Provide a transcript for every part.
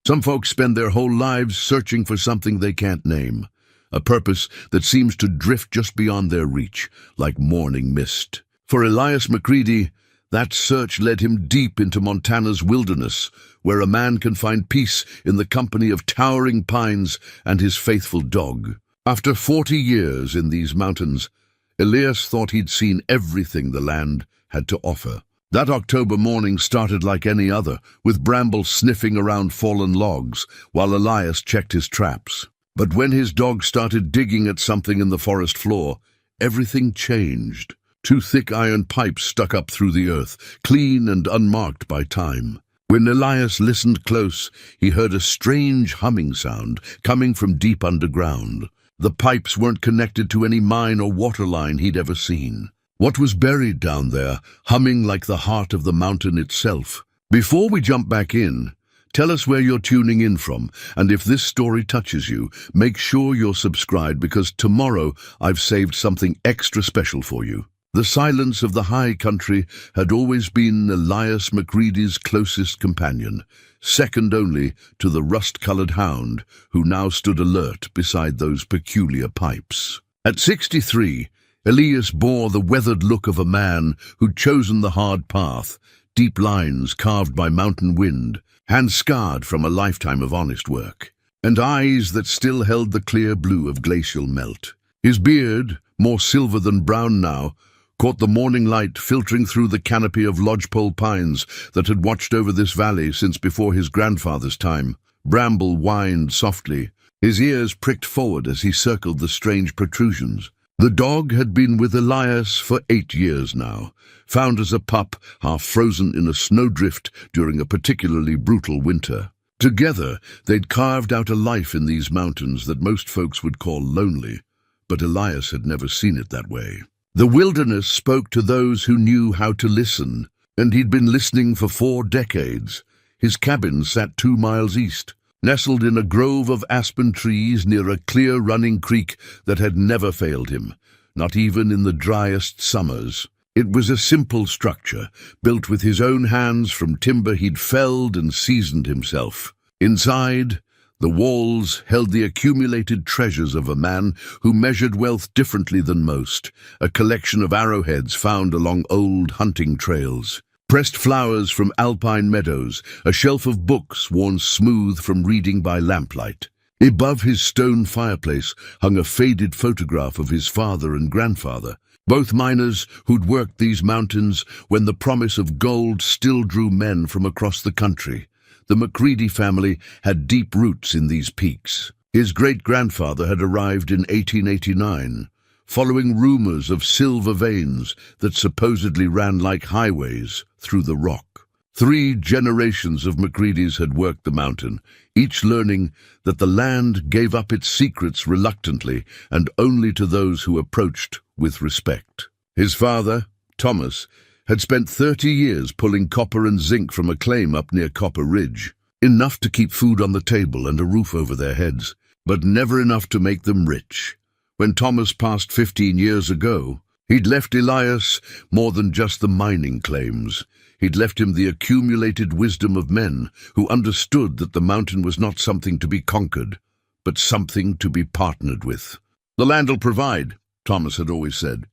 Some folks spend their whole lives searching for something they can't name, a purpose that seems to drift just beyond their reach, like morning mist. For Elias McCready, that search led him deep into Montana's wilderness, where a man can find peace in the company of towering pines and his faithful dog. After 40 years in these mountains, Elias thought he'd seen everything the land had to offer. That October morning started like any other, with Bramble sniffing around fallen logs, while Elias checked his traps. But when his dog started digging at something in the forest floor, everything changed. Two thick iron pipes stuck up through the earth, clean and unmarked by time. When Elias listened close, he heard a strange humming sound coming from deep underground. The pipes weren't connected to any mine or water line he'd ever seen. What was buried down there, humming like the heart of the mountain itself? Before we jump back in, tell us where you're tuning in from, and if this story touches you, make sure you're subscribed because tomorrow I've saved something extra special for you. The silence of the high country had always been Elias McCready's closest companion, second only to the rust-colored hound, who now stood alert beside those peculiar pipes. At 63, Elias bore the weathered look of a man who'd chosen the hard path, deep lines carved by mountain wind, hands scarred from a lifetime of honest work, and eyes that still held the clear blue of glacial melt. His beard, more silver than brown now, caught the morning light filtering through the canopy of lodgepole pines that had watched over this valley since before his grandfather's time. Bramble whined softly. His ears pricked forward as he circled the strange protrusions. The dog had been with Elias for 8 years now, found as a pup, half frozen in a snowdrift during a particularly brutal winter. Together, they'd carved out a life in these mountains that most folks would call lonely, but Elias had never seen it that way. The wilderness spoke to those who knew how to listen, and he'd been listening for 4 decades. His cabin sat 2 miles east, nestled in a grove of aspen trees near a clear running creek that had never failed him, not even in the driest summers. It was a simple structure, built with his own hands from timber he'd felled and seasoned himself. Inside, the walls held the accumulated treasures of a man who measured wealth differently than most, a collection of arrowheads found along old hunting trails, pressed flowers from alpine meadows, a shelf of books worn smooth from reading by lamplight. Above his stone fireplace hung a faded photograph of his father and grandfather, both miners who'd worked these mountains when the promise of gold still drew men from across the country. The McCready family had deep roots in these peaks. His great-grandfather had arrived in 1889, following rumors of silver veins that supposedly ran like highways through the rock. 3 generations of McCreadys had worked the mountain, each learning that the land gave up its secrets reluctantly and only to those who approached with respect. His father, Thomas, had spent 30 years pulling copper and zinc from a claim up near Copper Ridge, enough to keep food on the table and a roof over their heads, but never enough to make them rich. When Thomas passed 15 years ago, he'd left Elias more than just the mining claims. He'd left him the accumulated wisdom of men who understood that the mountain was not something to be conquered, but something to be partnered with. "The land'll provide," Thomas had always said,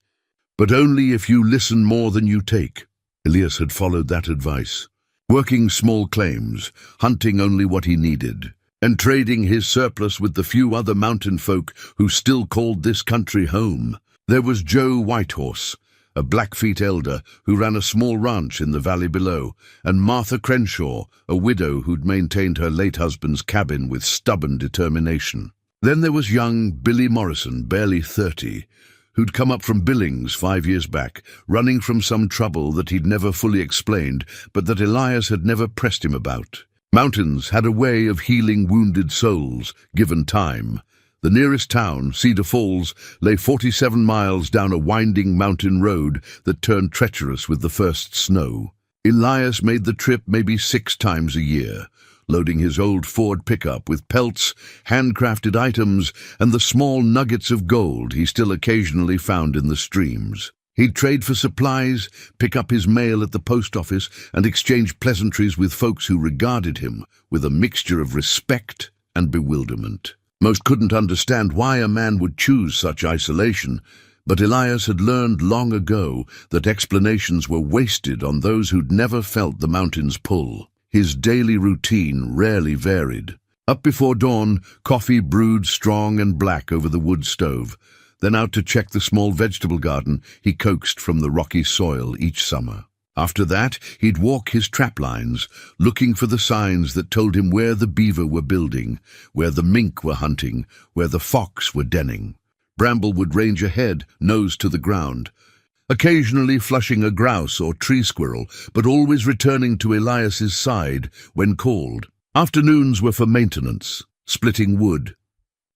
"but only if you listen more than you take." Elias had followed that advice, working small claims, hunting only what he needed, and trading his surplus with the few other mountain folk who still called this country home. There was Joe Whitehorse, a Blackfeet elder who ran a small ranch in the valley below, and Martha Crenshaw, a widow who'd maintained her late husband's cabin with stubborn determination. Then there was young Billy Morrison, barely 30, who'd come up from Billings 5 years back, running from some trouble that he'd never fully explained, but that Elias had never pressed him about. Mountains had a way of healing wounded souls, given time. The nearest town, Cedar Falls, lay 47 miles down a winding mountain road that turned treacherous with the first snow. Elias made the trip maybe 6 times a year, loading his old Ford pickup with pelts, handcrafted items, and the small nuggets of gold he still occasionally found in the streams. He'd trade for supplies, pick up his mail at the post office, and exchange pleasantries with folks who regarded him with a mixture of respect and bewilderment. Most couldn't understand why a man would choose such isolation, but Elias had learned long ago that explanations were wasted on those who'd never felt the mountain's pull. His daily routine rarely varied. Up before dawn, coffee brewed strong and black over the wood stove. Then out to check the small vegetable garden he coaxed from the rocky soil each summer. After that, he'd walk his trap lines, looking for the signs that told him where the beaver were building, where the mink were hunting, where the fox were denning. Bramble would range ahead, nose to the ground, occasionally flushing a grouse or tree squirrel, but always returning to Elias's side when called. Afternoons were for maintenance, splitting wood,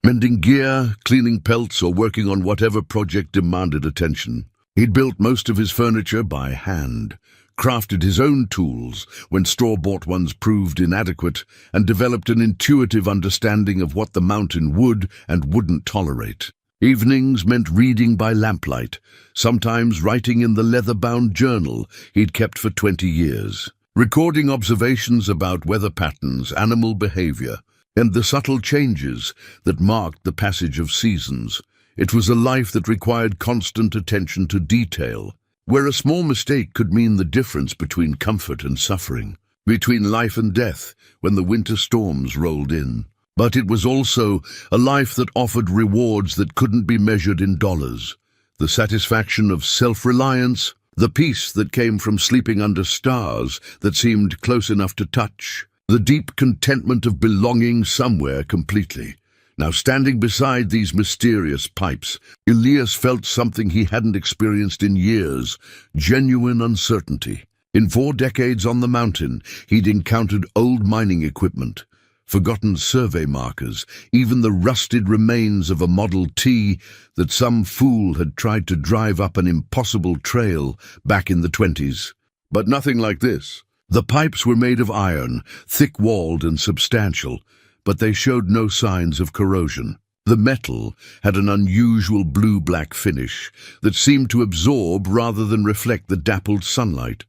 mending gear, cleaning pelts, or working on whatever project demanded attention. He'd built most of his furniture by hand, crafted his own tools when store-bought ones proved inadequate, and developed an intuitive understanding of what the mountain would and wouldn't tolerate. Evenings meant reading by lamplight, sometimes writing in the leather-bound journal he'd kept for 20 years, recording observations about weather patterns, animal behavior, and the subtle changes that marked the passage of seasons. It was a life that required constant attention to detail, where a small mistake could mean the difference between comfort and suffering, between life and death when the winter storms rolled in. But it was also a life that offered rewards that couldn't be measured in dollars. The satisfaction of self-reliance, the peace that came from sleeping under stars that seemed close enough to touch, the deep contentment of belonging somewhere completely. Now, standing beside these mysterious pipes, Elias felt something he hadn't experienced in years: genuine uncertainty. In 4 decades on the mountain, he'd encountered old mining equipment, forgotten survey markers, even the rusted remains of a Model T that some fool had tried to drive up an impossible trail back in the 20s. But nothing like this. The pipes were made of iron, thick-walled and substantial, but they showed no signs of corrosion. The metal had an unusual blue-black finish that seemed to absorb rather than reflect the dappled sunlight.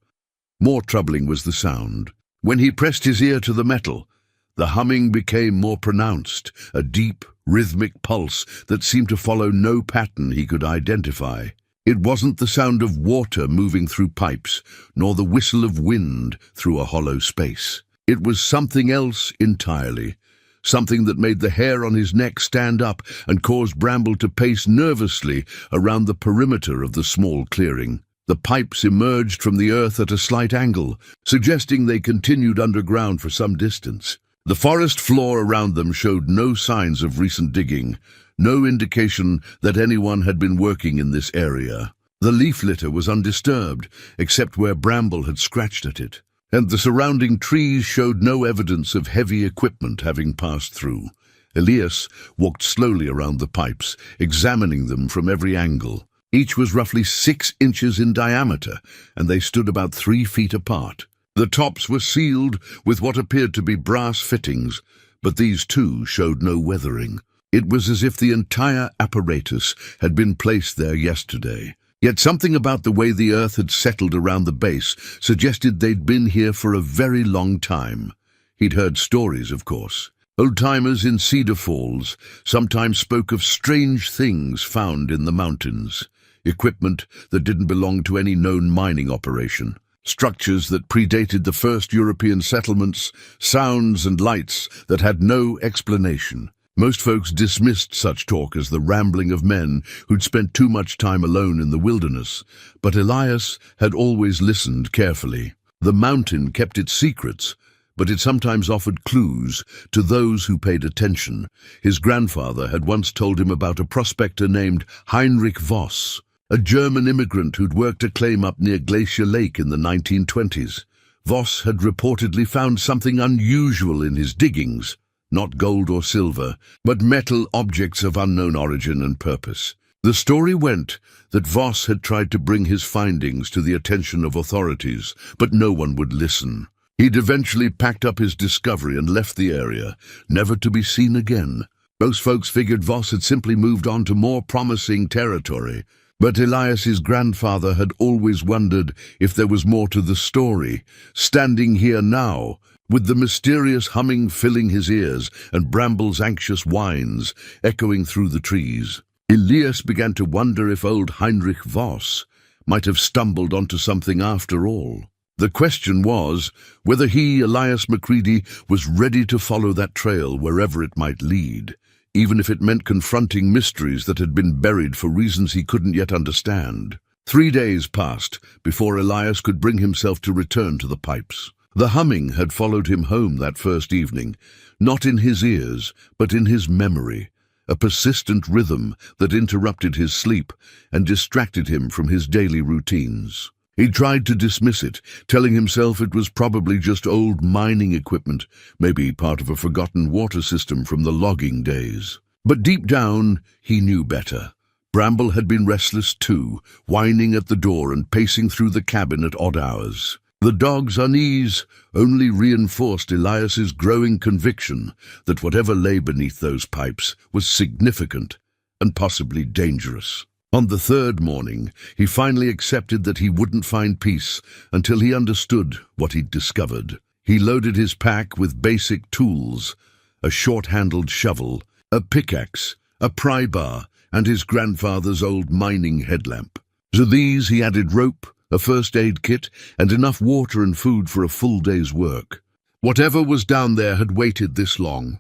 More troubling was the sound. When he pressed his ear to the metal, the humming became more pronounced, a deep, rhythmic pulse that seemed to follow no pattern he could identify. It wasn't the sound of water moving through pipes, nor the whistle of wind through a hollow space. It was something else entirely, something that made the hair on his neck stand up and caused Bramble to pace nervously around the perimeter of the small clearing. The pipes emerged from the earth at a slight angle, suggesting they continued underground for some distance. The forest floor around them showed no signs of recent digging, no indication that anyone had been working in this area. The leaf litter was undisturbed, except where Bramble had scratched at it, and the surrounding trees showed no evidence of heavy equipment having passed through. Elias walked slowly around the pipes, examining them from every angle. Each was roughly 6 inches in diameter, and they stood about 3 feet apart. The tops were sealed with what appeared to be brass fittings, but these too showed no weathering. It was as if the entire apparatus had been placed there yesterday. Yet something about the way the earth had settled around the base suggested they'd been here for a very long time. He'd heard stories, of course. Old-timers in Cedar Falls sometimes spoke of strange things found in the mountains. Equipment that didn't belong to any known mining operation. Structures that predated the first European settlements, sounds and lights that had no explanation. Most folks dismissed such talk as the rambling of men who'd spent too much time alone in the wilderness, but Elias had always listened carefully. The mountain kept its secrets, but it sometimes offered clues to those who paid attention. His grandfather had once told him about a prospector named Heinrich Voss, a German immigrant who'd worked a claim up near Glacier Lake in the 1920s. Voss had reportedly found something unusual in his diggings. Not gold or silver, but metal objects of unknown origin and purpose. The story went that Voss had tried to bring his findings to the attention of authorities, but no one would listen. He'd eventually packed up his discovery and left the area, never to be seen again. Most folks figured Voss had simply moved on to more promising territory, But Elias's grandfather had always wondered if there was more to the story. Standing here now, with the mysterious humming filling his ears and Bramble's anxious whines echoing through the trees, Elias began to wonder if old Heinrich Voss might have stumbled onto something after all. The question was whether he, Elias Macready, was ready to follow that trail wherever it might lead, even if it meant confronting mysteries that had been buried for reasons he couldn't yet understand. 3 days passed before Elias could bring himself to return to the pipes. The humming had followed him home that first evening, not in his ears, but in his memory, a persistent rhythm that interrupted his sleep and distracted him from his daily routines. He tried to dismiss it, telling himself it was probably just old mining equipment, maybe part of a forgotten water system from the logging days. But deep down, he knew better. Bramble had been restless too, whining at the door and pacing through the cabin at odd hours. The dog's unease only reinforced Elias's growing conviction that whatever lay beneath those pipes was significant and possibly dangerous. On the third morning, he finally accepted that he wouldn't find peace until he understood what he'd discovered. He loaded his pack with basic tools, a short-handled shovel, a pickaxe, a pry bar, and his grandfather's old mining headlamp. To these he added rope, a first aid kit, and enough water and food for a full day's work. Whatever was down there had waited this long.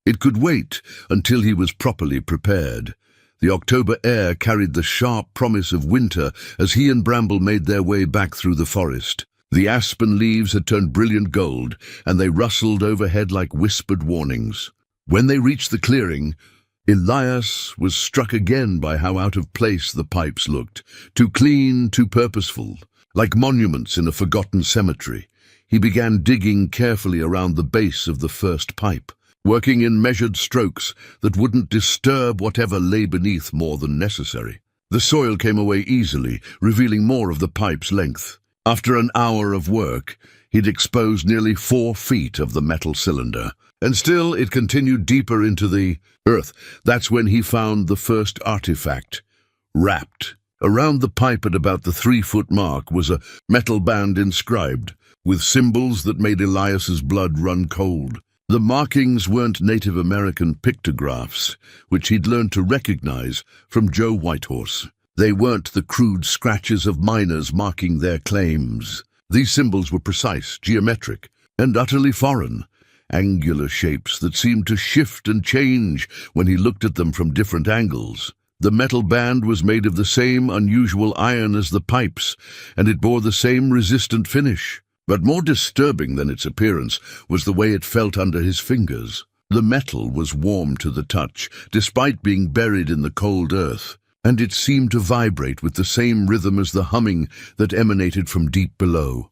It could wait until he was properly prepared. The October air carried the sharp promise of winter as he and Bramble made their way back through the forest. The aspen leaves had turned brilliant gold, and they rustled overhead like whispered warnings. When they reached the clearing, Elias was struck again by how out of place the pipes looked, too clean, too purposeful, like monuments in a forgotten cemetery. He began digging carefully around the base of the first pipe, working in measured strokes that wouldn't disturb whatever lay beneath more than necessary. The soil came away easily, revealing more of the pipe's length. After an hour of work, he'd exposed nearly 4 feet of the metal cylinder, and still it continued deeper into the earth. That's when he found the first artifact. Wrapped around the pipe at about the 3-foot mark was a metal band inscribed, with symbols that made Elias's blood run cold. The markings weren't Native American pictographs, which he'd learned to recognize from Joe Whitehorse. They weren't the crude scratches of miners marking their claims. These symbols were precise, geometric, and utterly foreign, angular shapes that seemed to shift and change when he looked at them from different angles. The metal band was made of the same unusual iron as the pipes, and it bore the same resistant finish. But more disturbing than its appearance was the way it felt under his fingers. The metal was warm to the touch, despite being buried in the cold earth, and it seemed to vibrate with the same rhythm as the humming that emanated from deep below.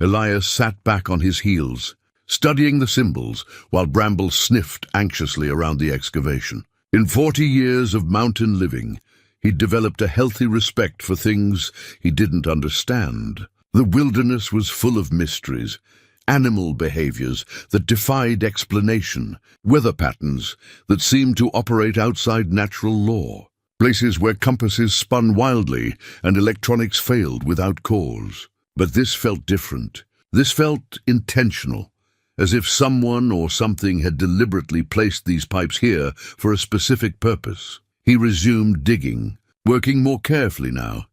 Elias sat back on his heels, studying the symbols, while Bramble sniffed anxiously around the excavation. In 40 years of mountain living, he'd developed a healthy respect for things he didn't understand. The wilderness was full of mysteries, animal behaviors that defied explanation, weather patterns that seemed to operate outside natural law, places where compasses spun wildly and electronics failed without cause. But this felt different. This felt intentional, as if someone or something had deliberately placed these pipes here for a specific purpose. He resumed digging, working more carefully now,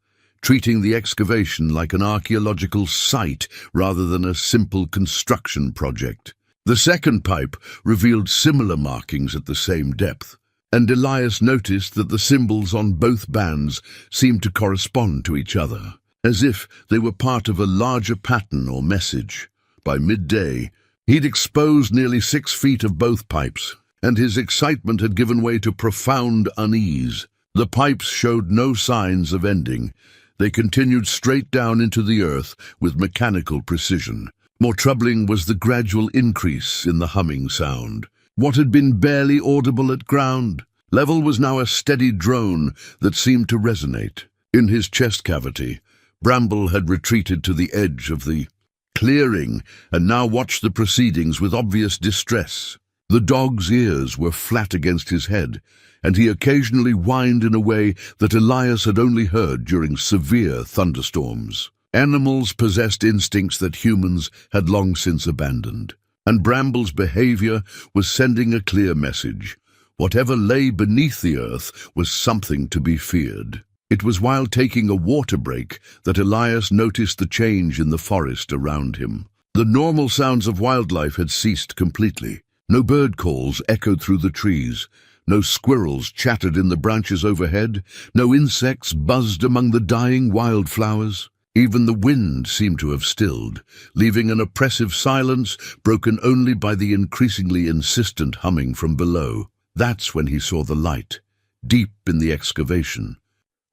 treating the excavation like an archaeological site rather than a simple construction project. The second pipe revealed similar markings at the same depth, and Elias noticed that the symbols on both bands seemed to correspond to each other, as if they were part of a larger pattern or message. By midday, he'd exposed nearly 6 feet of both pipes, and his excitement had given way to profound unease. The pipes showed no signs of ending. They continued straight down into the earth with mechanical precision. More troubling was the gradual increase in the humming sound. What had been barely audible at ground level was now a steady drone that seemed to resonate. In his chest cavity, Bramble had retreated to the edge of the clearing and now watched the proceedings with obvious distress. The dog's ears were flat against his head, and he occasionally whined in a way that Elias had only heard during severe thunderstorms. Animals possessed instincts that humans had long since abandoned, and Bramble's behavior was sending a clear message. Whatever lay beneath the earth was something to be feared. It was while taking a water break that Elias noticed the change in the forest around him. The normal sounds of wildlife had ceased completely. No bird calls echoed through the trees. No squirrels chattered in the branches overhead. No insects buzzed among the dying wildflowers. Even the wind seemed to have stilled, leaving an oppressive silence broken only by the increasingly insistent humming from below. That's when he saw the light, deep in the excavation,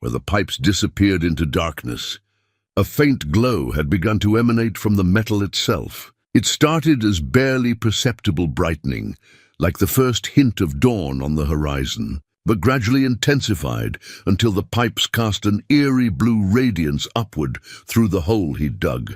where the pipes disappeared into darkness. A faint glow had begun to emanate from the metal itself. It started as barely perceptible brightening, like the first hint of dawn on the horizon, but gradually intensified until the pipes cast an eerie blue radiance upward through the hole he'd dug.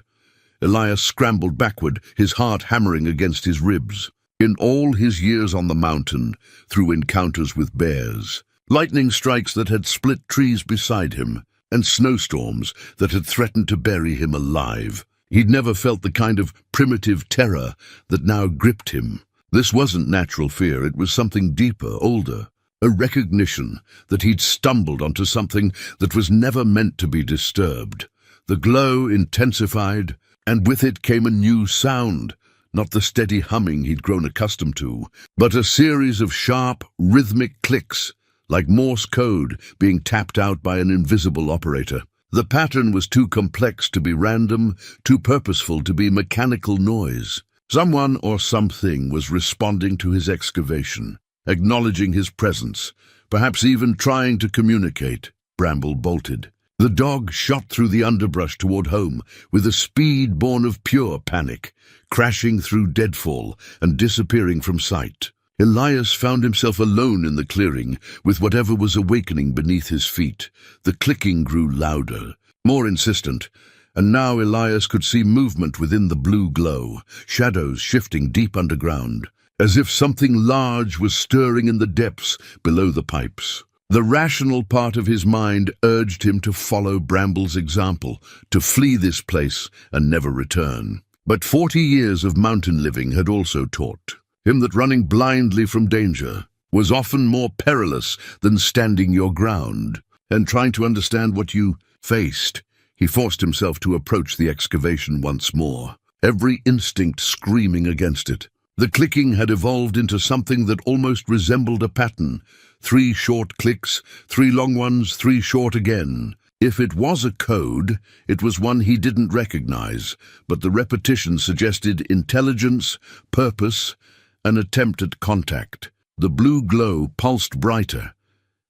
Elias scrambled backward, his heart hammering against his ribs. In all his years on the mountain, through encounters with bears, lightning strikes that had split trees beside him, and snowstorms that had threatened to bury him alive, he'd never felt the kind of primitive terror that now gripped him. This wasn't natural fear, it was something deeper, older. A recognition that he'd stumbled onto something that was never meant to be disturbed. The glow intensified, and with it came a new sound, not the steady humming he'd grown accustomed to, but a series of sharp, rhythmic clicks, like Morse code being tapped out by an invisible operator. The pattern was too complex to be random, too purposeful to be mechanical noise. Someone or something was responding to his excavation, acknowledging his presence, perhaps even trying to communicate. Bramble bolted. The dog shot through the underbrush toward home with a speed born of pure panic, crashing through deadfall and disappearing from sight. Elias found himself alone in the clearing, with whatever was awakening beneath his feet. The clicking grew louder, more insistent, and now Elias could see movement within the blue glow, shadows shifting deep underground, as if something large was stirring in the depths below the pipes. The rational part of his mind urged him to follow Bramble's example, to flee this place and never return. But 40 years of mountain living had also taught him that running blindly from danger was often more perilous than standing your ground. And trying to understand what you faced, he forced himself to approach the excavation once more, every instinct screaming against it. The clicking had evolved into something that almost resembled a pattern. 3 short clicks, 3 long ones, 3 short again. If it was a code, it was one he didn't recognize, but the repetition suggested intelligence, purpose, an attempt at contact. The blue glow pulsed brighter,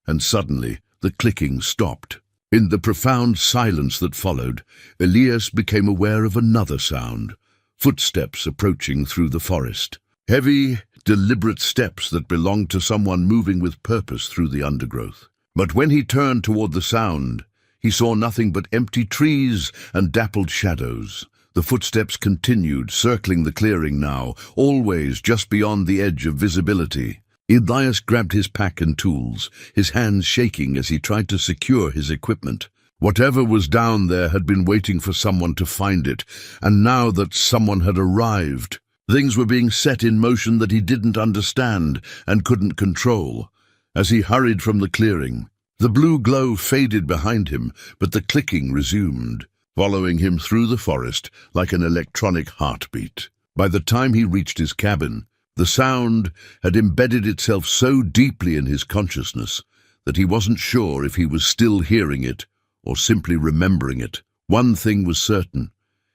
and suddenly the clicking stopped. In the profound silence that followed, Elias became aware of another sound. Footsteps approaching through the forest. Heavy, deliberate steps that belonged to someone moving with purpose through the undergrowth. But when he turned toward the sound, he saw nothing but empty trees and dappled shadows. The footsteps continued, circling the clearing now, always just beyond the edge of visibility. Elias grabbed his pack and tools, his hands shaking as he tried to secure his equipment. Whatever was down there had been waiting for someone to find it, and now that someone had arrived, things were being set in motion that he didn't understand and couldn't control. As he hurried from the clearing, the blue glow faded behind him, but the clicking resumed, following him through the forest like an electronic heartbeat. By the time he reached his cabin, the sound had embedded itself so deeply in his consciousness that he wasn't sure if he was still hearing it or simply remembering it. One thing was certain: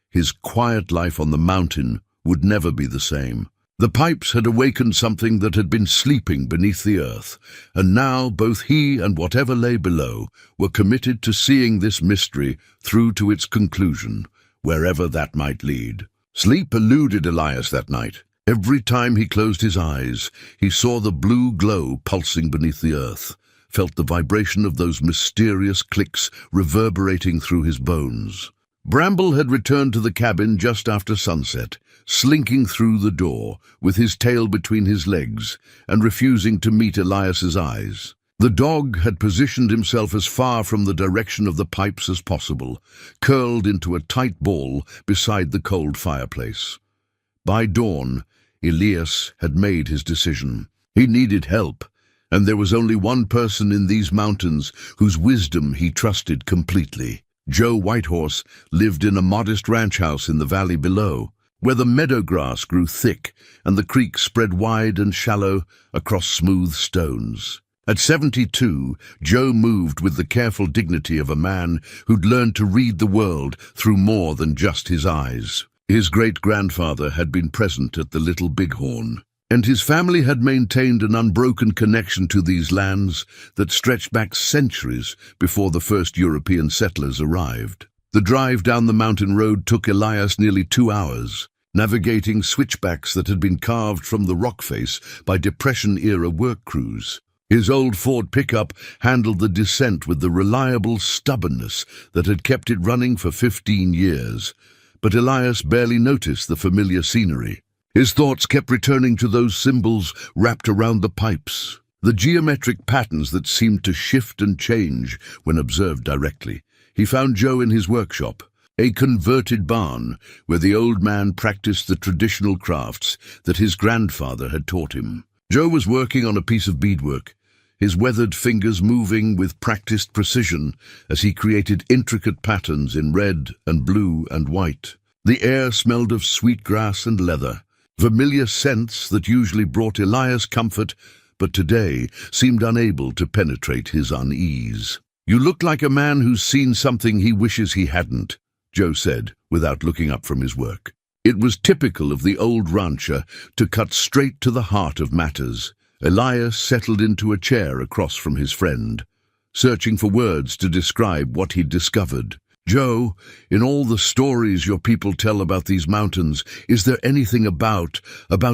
his quiet life on the mountain would never be the same. The pipes had awakened something that had been sleeping beneath the earth, and now both he and whatever lay below were committed to seeing this mystery through to its conclusion, wherever that might lead. Sleep eluded Elias that night. Every time he closed his eyes, he saw the blue glow pulsing beneath the earth, felt the vibration of those mysterious clicks reverberating through his bones. Bramble had returned to the cabin just after sunset, slinking through the door, with his tail between his legs, and refusing to meet Elias's eyes. The dog had positioned himself as far from the direction of the pipes as possible, curled into a tight ball beside the cold fireplace. By dawn, Elias had made his decision. He needed help, and there was only one person in these mountains whose wisdom he trusted completely. Joe Whitehorse lived in a modest ranch house in the valley below, where the meadow grass grew thick and the creek spread wide and shallow across smooth stones. At 72, Joe moved with the careful dignity of a man who'd learned to read the world through more than just his eyes. His great-grandfather had been present at the Little Bighorn, and his family had maintained an unbroken connection to these lands that stretched back centuries before the first European settlers arrived. The drive down the mountain road took Elias nearly 2 hours, navigating switchbacks that had been carved from the rock face by Depression-era work crews. His old Ford pickup handled the descent with the reliable stubbornness that had kept it running for 15 years, but Elias barely noticed the familiar scenery. His thoughts kept returning to those symbols wrapped around the pipes, the geometric patterns that seemed to shift and change when observed directly. He found Joe in his workshop, a converted barn where the old man practiced the traditional crafts that his grandfather had taught him. Joe was working on a piece of beadwork, his weathered fingers moving with practiced precision as he created intricate patterns in red and blue and white. The air smelled of sweet grass and leather, familiar scents that usually brought Elias comfort, but today seemed unable to penetrate his unease. "You look like a man who's seen something he wishes he hadn't," Joe said, without looking up from his work. It was typical of the old rancher to cut straight to the heart of matters. Elias settled into a chair across from his friend, searching for words to describe what he'd discovered. "Joe, in all the stories your people tell about these mountains, is there anything about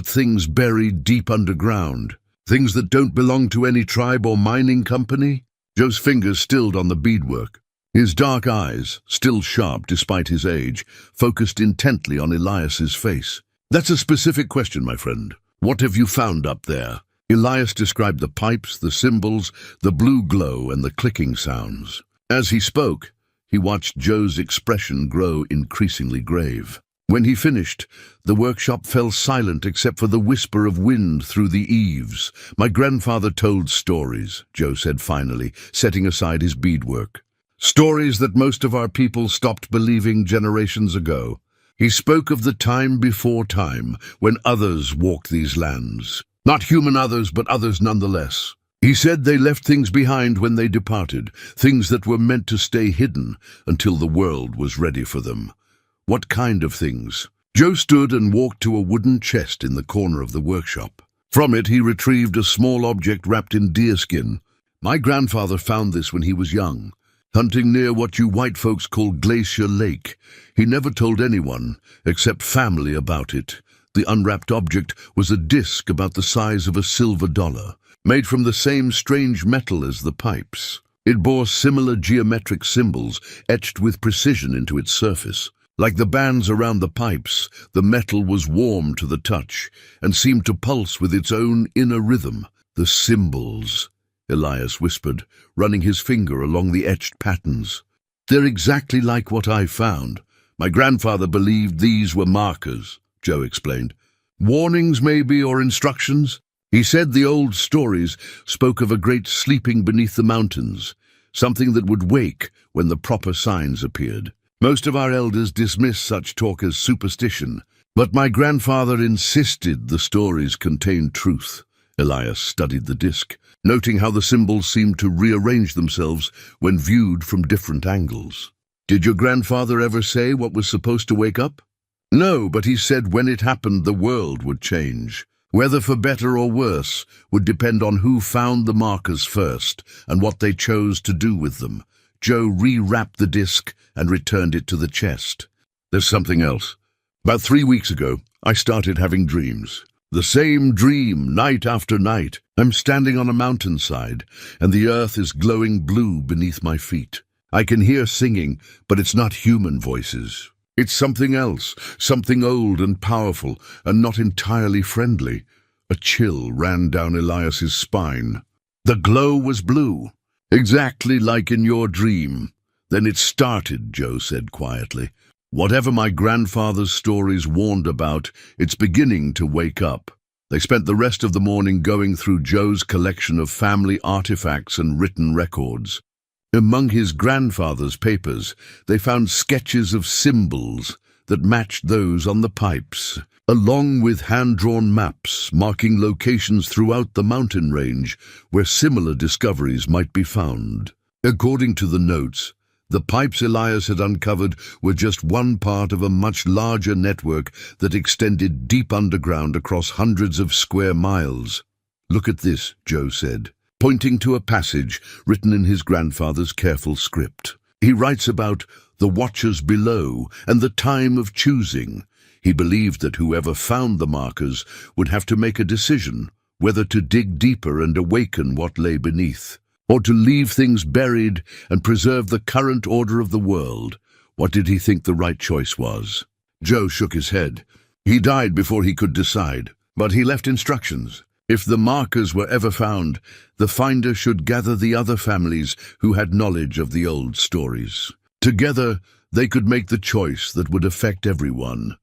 things buried deep underground? Things that don't belong to any tribe or mining company?" Joe's fingers stilled on the beadwork. His dark eyes, still sharp despite his age, focused intently on Elias's face. "That's a specific question, my friend. What have you found up there?" Elias described the pipes, the symbols, the blue glow, and the clicking sounds. As he spoke, he watched Joe's expression grow increasingly grave. When he finished, the workshop fell silent except for the whisper of wind through the eaves. "My grandfather told stories," Joe said finally, setting aside his beadwork. "Stories that most of our people stopped believing generations ago. He spoke of the time before time, when others walked these lands. Not human others, but others nonetheless. He said they left things behind when they departed, things that were meant to stay hidden until the world was ready for them." "What kind of things?" Joe stood and walked to a wooden chest in the corner of the workshop. From it he retrieved a small object wrapped in deerskin. "My grandfather found this when he was young, hunting near what you white folks call Glacier Lake. He never told anyone, except family, about it. The unwrapped object was a disc about the size of a silver dollar, made from the same strange metal as the pipes. It bore similar geometric symbols etched with precision into its surface. Like the bands around the pipes, the metal was warm to the touch and seemed to pulse with its own inner rhythm. "The symbols," Elias whispered, running his finger along the etched patterns. "They're exactly like what I found. My grandfather believed these were markers," Joe explained. "Warnings, maybe, or instructions? He said the old stories spoke of a great sleeping beneath the mountains, something that would wake when the proper signs appeared. Most of our elders dismiss such talk as superstition, but my grandfather insisted the stories contained truth." Elias studied the disc, noting how the symbols seemed to rearrange themselves when viewed from different angles. "Did your grandfather ever say what was supposed to wake up?" "No, but he said when it happened the world would change. Whether for better or worse would depend on who found the markers first and what they chose to do with them." Joe re-wrapped the disc and returned it to the chest. "There's something else. About 3 weeks ago, I started having dreams. The same dream, night after night. I'm standing on a mountainside, and the earth is glowing blue beneath my feet. I can hear singing, but it's not human voices. It's something else, something old and powerful, and not entirely friendly. A chill ran down Elias's spine. The glow was blue, exactly like in your dream. Then it started, Joe said quietly. Whatever my grandfather's stories warned about, it's beginning to wake up. They spent the rest of the morning going through Joe's collection of family artifacts and written records. Among his grandfather's papers, they found sketches of symbols that matched those on the pipes, along with hand-drawn maps marking locations throughout the mountain range where similar discoveries might be found. According to the notes, the pipes Elias had uncovered were just one part of a much larger network that extended deep underground across hundreds of square miles. "Look at this," Joe said, pointing to a passage written in his grandfather's careful script. He writes about the watchers below and the time of choosing. He believed that whoever found the markers would have to make a decision, whether to dig deeper and awaken what lay beneath, or to leave things buried and preserve the current order of the world. What did he think the right choice was? Joe shook his head. He died before he could decide, but he left instructions. If the markers were ever found, the finder should gather the other families who had knowledge of the old stories. Together, they could make the choice that would affect everyone.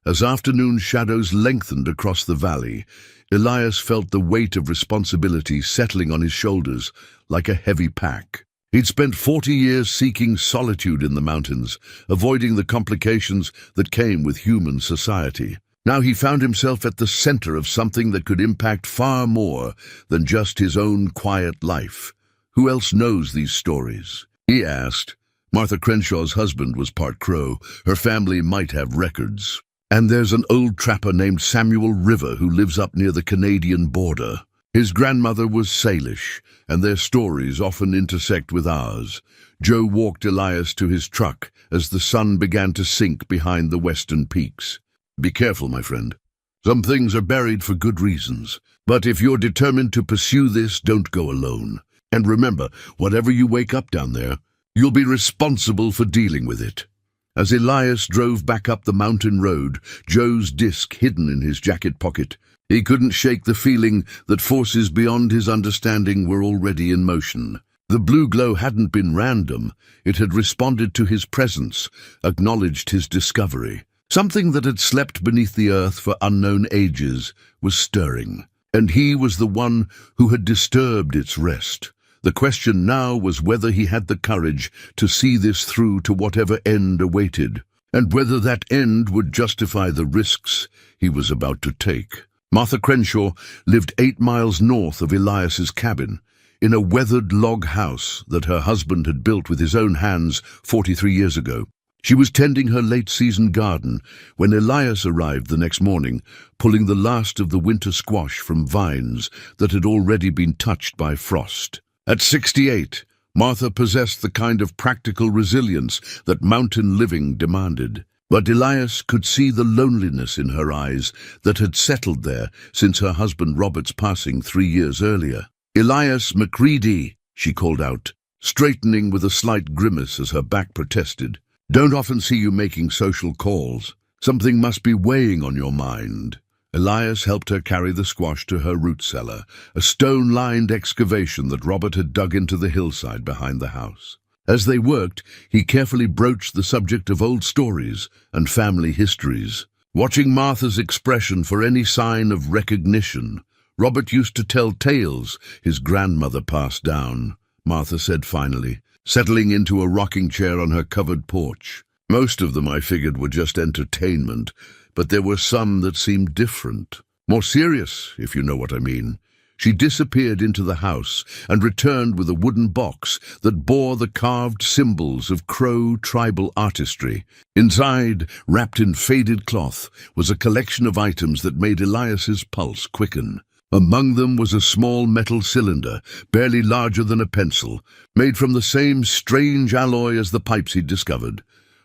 As afternoon shadows lengthened across the valley, Elias felt the weight of responsibility settling on his shoulders like a heavy pack. He'd spent 40 years seeking solitude in the mountains, avoiding the complications that came with human society. Now he found himself at the center of something that could impact far more than just his own quiet life. Who else knows these stories? He asked. Martha Crenshaw's husband was part Crow. Her family might have records. And there's an old trapper named Samuel River who lives up near the Canadian border. His grandmother was Salish, and their stories often intersect with ours. Joe walked Elias to his truck as the sun began to sink behind the western peaks. Be careful, my friend. Some things are buried for good reasons. But if you're determined to pursue this, don't go alone. And remember, whatever you wake up down there, you'll be responsible for dealing with it. As Elias drove back up the mountain road, Joe's disc hidden in his jacket pocket, he couldn't shake the feeling that forces beyond his understanding were already in motion. The blue glow hadn't been random. It had responded to his presence, acknowledged his discovery. Something that had slept beneath the earth for unknown ages was stirring, and he was the one who had disturbed its rest. The question now was whether he had the courage to see this through to whatever end awaited, and whether that end would justify the risks he was about to take. Martha Crenshaw lived 8 miles north of Elias's cabin, in a weathered log house that her husband had built with his own hands 43 years ago. She was tending her late-season garden when Elias arrived the next morning, pulling the last of the winter squash from vines that had already been touched by frost. At 68, Martha possessed the kind of practical resilience that mountain living demanded. But Elias could see the loneliness in her eyes that had settled there since her husband Robert's passing 3 years earlier. "Elias McCready," she called out, straightening with a slight grimace as her back protested. "Don't often see you making social calls. Something must be weighing on your mind." Elias helped her carry the squash to her root cellar, a stone-lined excavation that Robert had dug into the hillside behind the house. As they worked, he carefully broached the subject of old stories and family histories. Watching Martha's expression for any sign of recognition, Robert used to tell tales his grandmother passed down, Martha said finally, settling into a rocking chair on her covered porch. Most of them, I figured, were just entertainment, but there were some that seemed different, more serious, if you know what I mean. She disappeared into the house and returned with a wooden box that bore the carved symbols of Crow tribal artistry. Inside, wrapped in faded cloth, was a collection of items that made Elias's pulse quicken. Among them was a small metal cylinder, barely larger than a pencil, made from the same strange alloy as the pipes he'd discovered.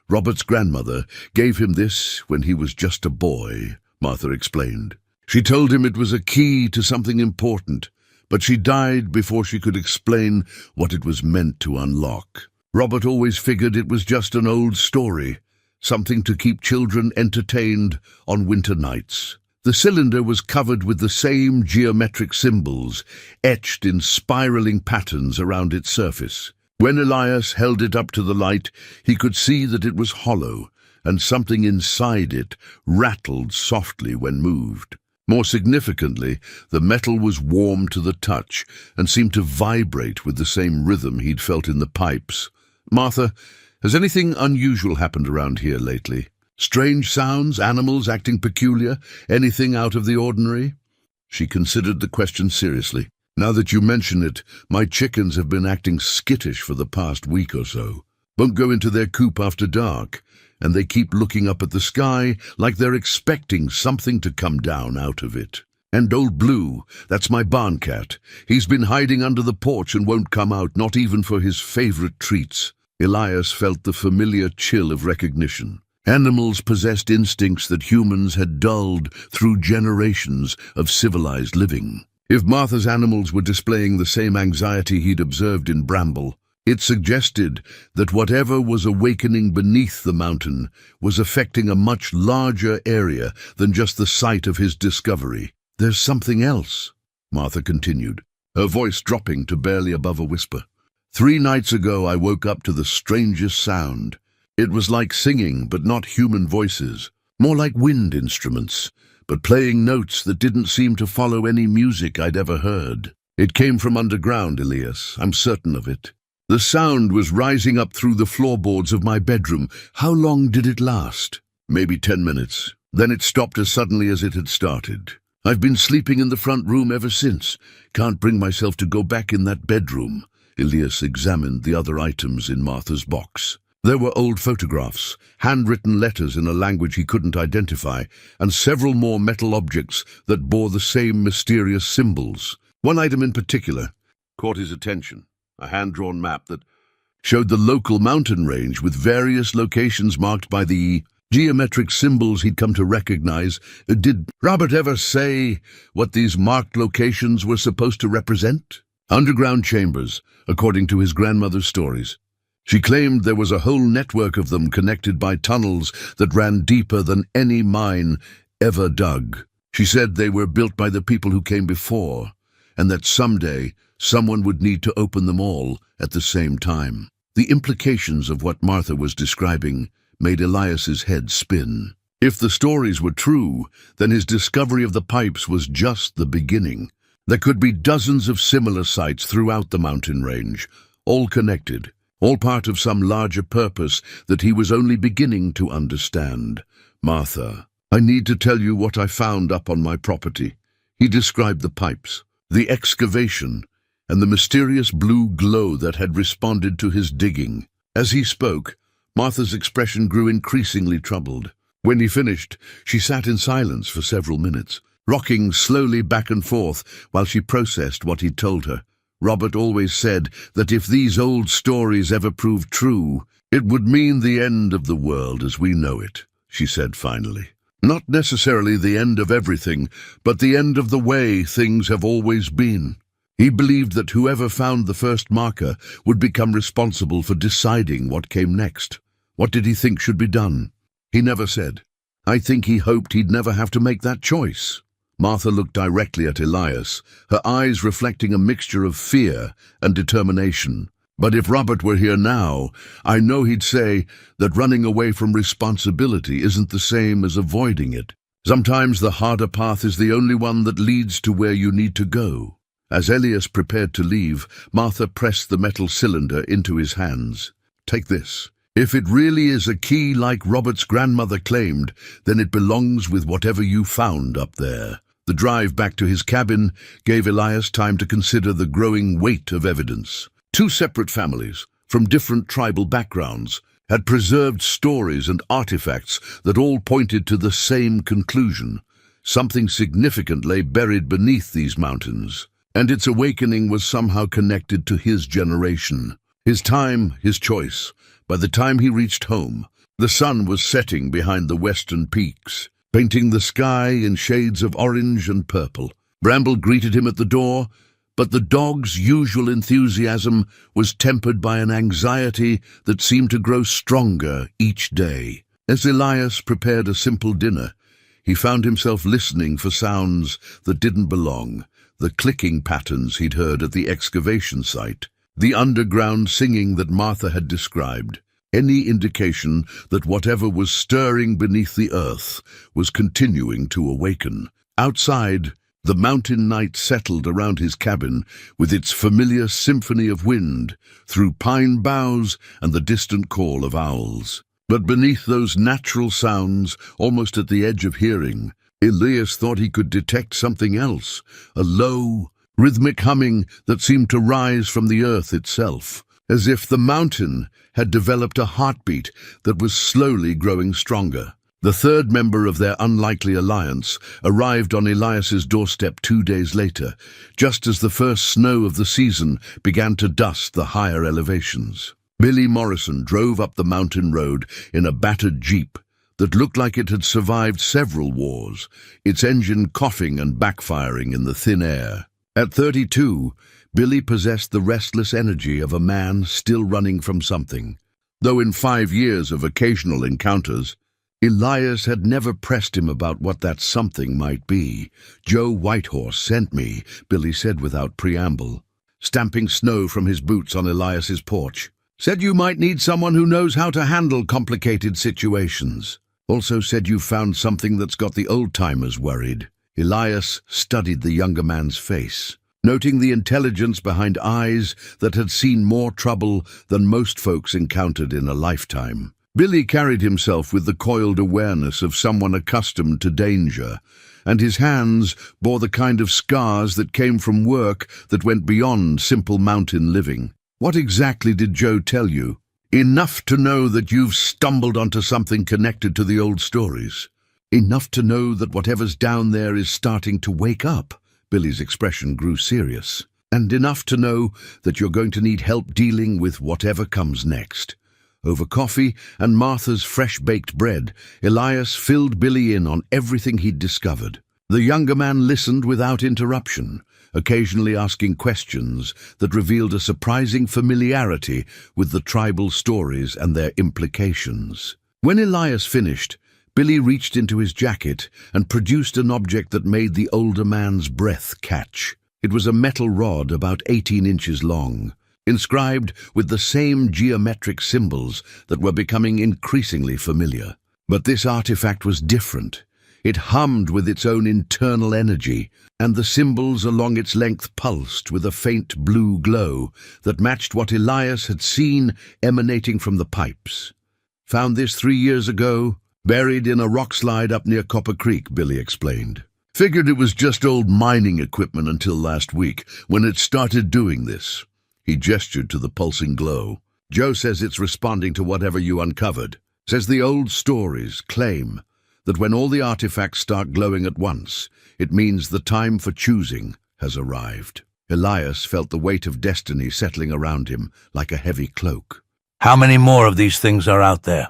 Robert's grandmother gave him this when he was just a boy, Martha explained. She told him it was a key to something important, but she died before she could explain what it was meant to unlock. Robert always figured it was just an old story, something to keep children entertained on winter nights. The cylinder was covered with the same geometric symbols, etched in spiraling patterns around its surface. When Elias held it up to the light, he could see that it was hollow, and something inside it rattled softly when moved. More significantly, the metal was warm to the touch and seemed to vibrate with the same rhythm he'd felt in the pipes. "Martha, has anything unusual happened around here lately? Strange sounds, animals acting peculiar, anything out of the ordinary?" She considered the question seriously. "Now that you mention it, my chickens have been acting skittish for the past week or so. Won't go into their coop after dark, and they keep looking up at the sky like they're expecting something to come down out of it. And old Blue, that's my barn cat, he's been hiding under the porch and won't come out, not even for his favorite treats." Elias felt the familiar chill of recognition. Animals possessed instincts that humans had dulled through generations of civilized living. If Martha's animals were displaying the same anxiety he'd observed in Bramble, it suggested that whatever was awakening beneath the mountain was affecting a much larger area than just the site of his discovery. "There's something else," Martha continued, her voice dropping to barely above a whisper. "3 nights ago I woke up to the strangest sound. It was like singing, but not human voices, more like wind instruments, but playing notes that didn't seem to follow any music I'd ever heard. It came from underground, Elias, I'm certain of it. The sound was rising up through the floorboards of my bedroom. How long did it last? Maybe 10 minutes. Then it stopped as suddenly as it had started. I've been sleeping in the front room ever since. Can't bring myself to go back in that bedroom." Elias examined the other items in Martha's box. There were old photographs, handwritten letters in a language he couldn't identify, and several more metal objects that bore the same mysterious symbols. One item in particular caught his attention, a hand-drawn map that showed the local mountain range with various locations marked by the geometric symbols he'd come to recognize. Did Robert ever say what these marked locations were supposed to represent? Underground chambers, according to his grandmother's stories. She claimed there was a whole network of them connected by tunnels that ran deeper than any mine ever dug. She said they were built by the people who came before, and that someday someone would need to open them all at the same time. The implications of what Martha was describing made Elias's head spin. If the stories were true, then his discovery of the pipes was just the beginning. There could be dozens of similar sites throughout the mountain range, all connected, all part of some larger purpose that he was only beginning to understand. "Martha, I need to tell you what I found up on my property." He described the pipes, the excavation, and the mysterious blue glow that had responded to his digging. As he spoke, Martha's expression grew increasingly troubled. When he finished, she sat in silence for several minutes, rocking slowly back and forth while she processed what he'd told her. "Robert always said that if these old stories ever proved true, it would mean the end of the world as we know it," she said finally. "Not necessarily the end of everything, but the end of the way things have always been. He believed that whoever found the first marker would become responsible for deciding what came next. What did he think should be done? He never said. I think he hoped he'd never have to make that choice." Martha looked directly at Elias, her eyes reflecting a mixture of fear and determination. "But if Robert were here now, I know he'd say that running away from responsibility isn't the same as avoiding it. Sometimes the harder path is the only one that leads to where you need to go." As Elias prepared to leave, Martha pressed the metal cylinder into his hands. "Take this. If it really is a key like Robert's grandmother claimed, then it belongs with whatever you found up there." The drive back to his cabin gave Elias time to consider the growing weight of evidence. 2 separate families, from different tribal backgrounds, had preserved stories and artifacts that all pointed to the same conclusion. Something significant lay buried beneath these mountains, and its awakening was somehow connected to his generation. His time, his choice. By the time he reached home, the sun was setting behind the western peaks, painting the sky in shades of orange and purple. Bramble greeted him at the door, But the dog's usual enthusiasm was tempered by an anxiety that seemed to grow stronger each day. As Elias prepared a simple dinner, he found himself listening for sounds that didn't belong, the clicking patterns he'd heard at the excavation site, the underground singing that Martha had described, any indication that whatever was stirring beneath the earth was continuing to awaken. Outside, the mountain night settled around his cabin with its familiar symphony of wind through pine boughs and the distant call of owls. But beneath those natural sounds, almost at the edge of hearing, Elias thought he could detect something else, a low, rhythmic humming that seemed to rise from the earth itself, as if the mountain had developed a heartbeat that was slowly growing stronger. The third member of their unlikely alliance arrived on Elias's doorstep 2 days later, just as the first snow of the season began to dust the higher elevations. Billy Morrison drove up the mountain road in a battered Jeep that looked like it had survived several wars, its engine coughing and backfiring in the thin air. At 32, Billy possessed the restless energy of a man still running from something. Though in 5 years of occasional encounters, Elias had never pressed him about what that something might be. "Joe Whitehorse sent me," Billy said without preamble, stamping snow from his boots on Elias's porch. "Said you might need someone who knows how to handle complicated situations. Also said you found something that's got the old-timers worried." Elias studied the younger man's face, noting the intelligence behind eyes that had seen more trouble than most folks encountered in a lifetime. Billy carried himself with the coiled awareness of someone accustomed to danger, and his hands bore the kind of scars that came from work that went beyond simple mountain living. "What exactly did Joe tell you?" "Enough to know that you've stumbled onto something connected to the old stories. Enough to know that whatever's down there is starting to wake up." Billy's expression grew serious. "And enough to know that you're going to need help dealing with whatever comes next." Over coffee and Martha's fresh-baked bread, Elias filled Billy in on everything he'd discovered. The younger man listened without interruption, occasionally asking questions that revealed a surprising familiarity with the tribal stories and their implications. When Elias finished, Billy reached into his jacket and produced an object that made the older man's breath catch. It was a metal rod about 18 inches long, inscribed with the same geometric symbols that were becoming increasingly familiar. But this artifact was different. It hummed with its own internal energy, and the symbols along its length pulsed with a faint blue glow that matched what Elias had seen emanating from the pipes. "Found this 3 years ago, buried in a rock slide up near Copper Creek," Billy explained. "Figured it was just old mining equipment until last week, when it started doing this." He gestured to the pulsing glow. "Joe says it's responding to whatever you uncovered. Says the old stories claim that when all the artifacts start glowing at once, it means the time for choosing has arrived." Elias felt the weight of destiny settling around him like a heavy cloak. "How many more of these things are out there?"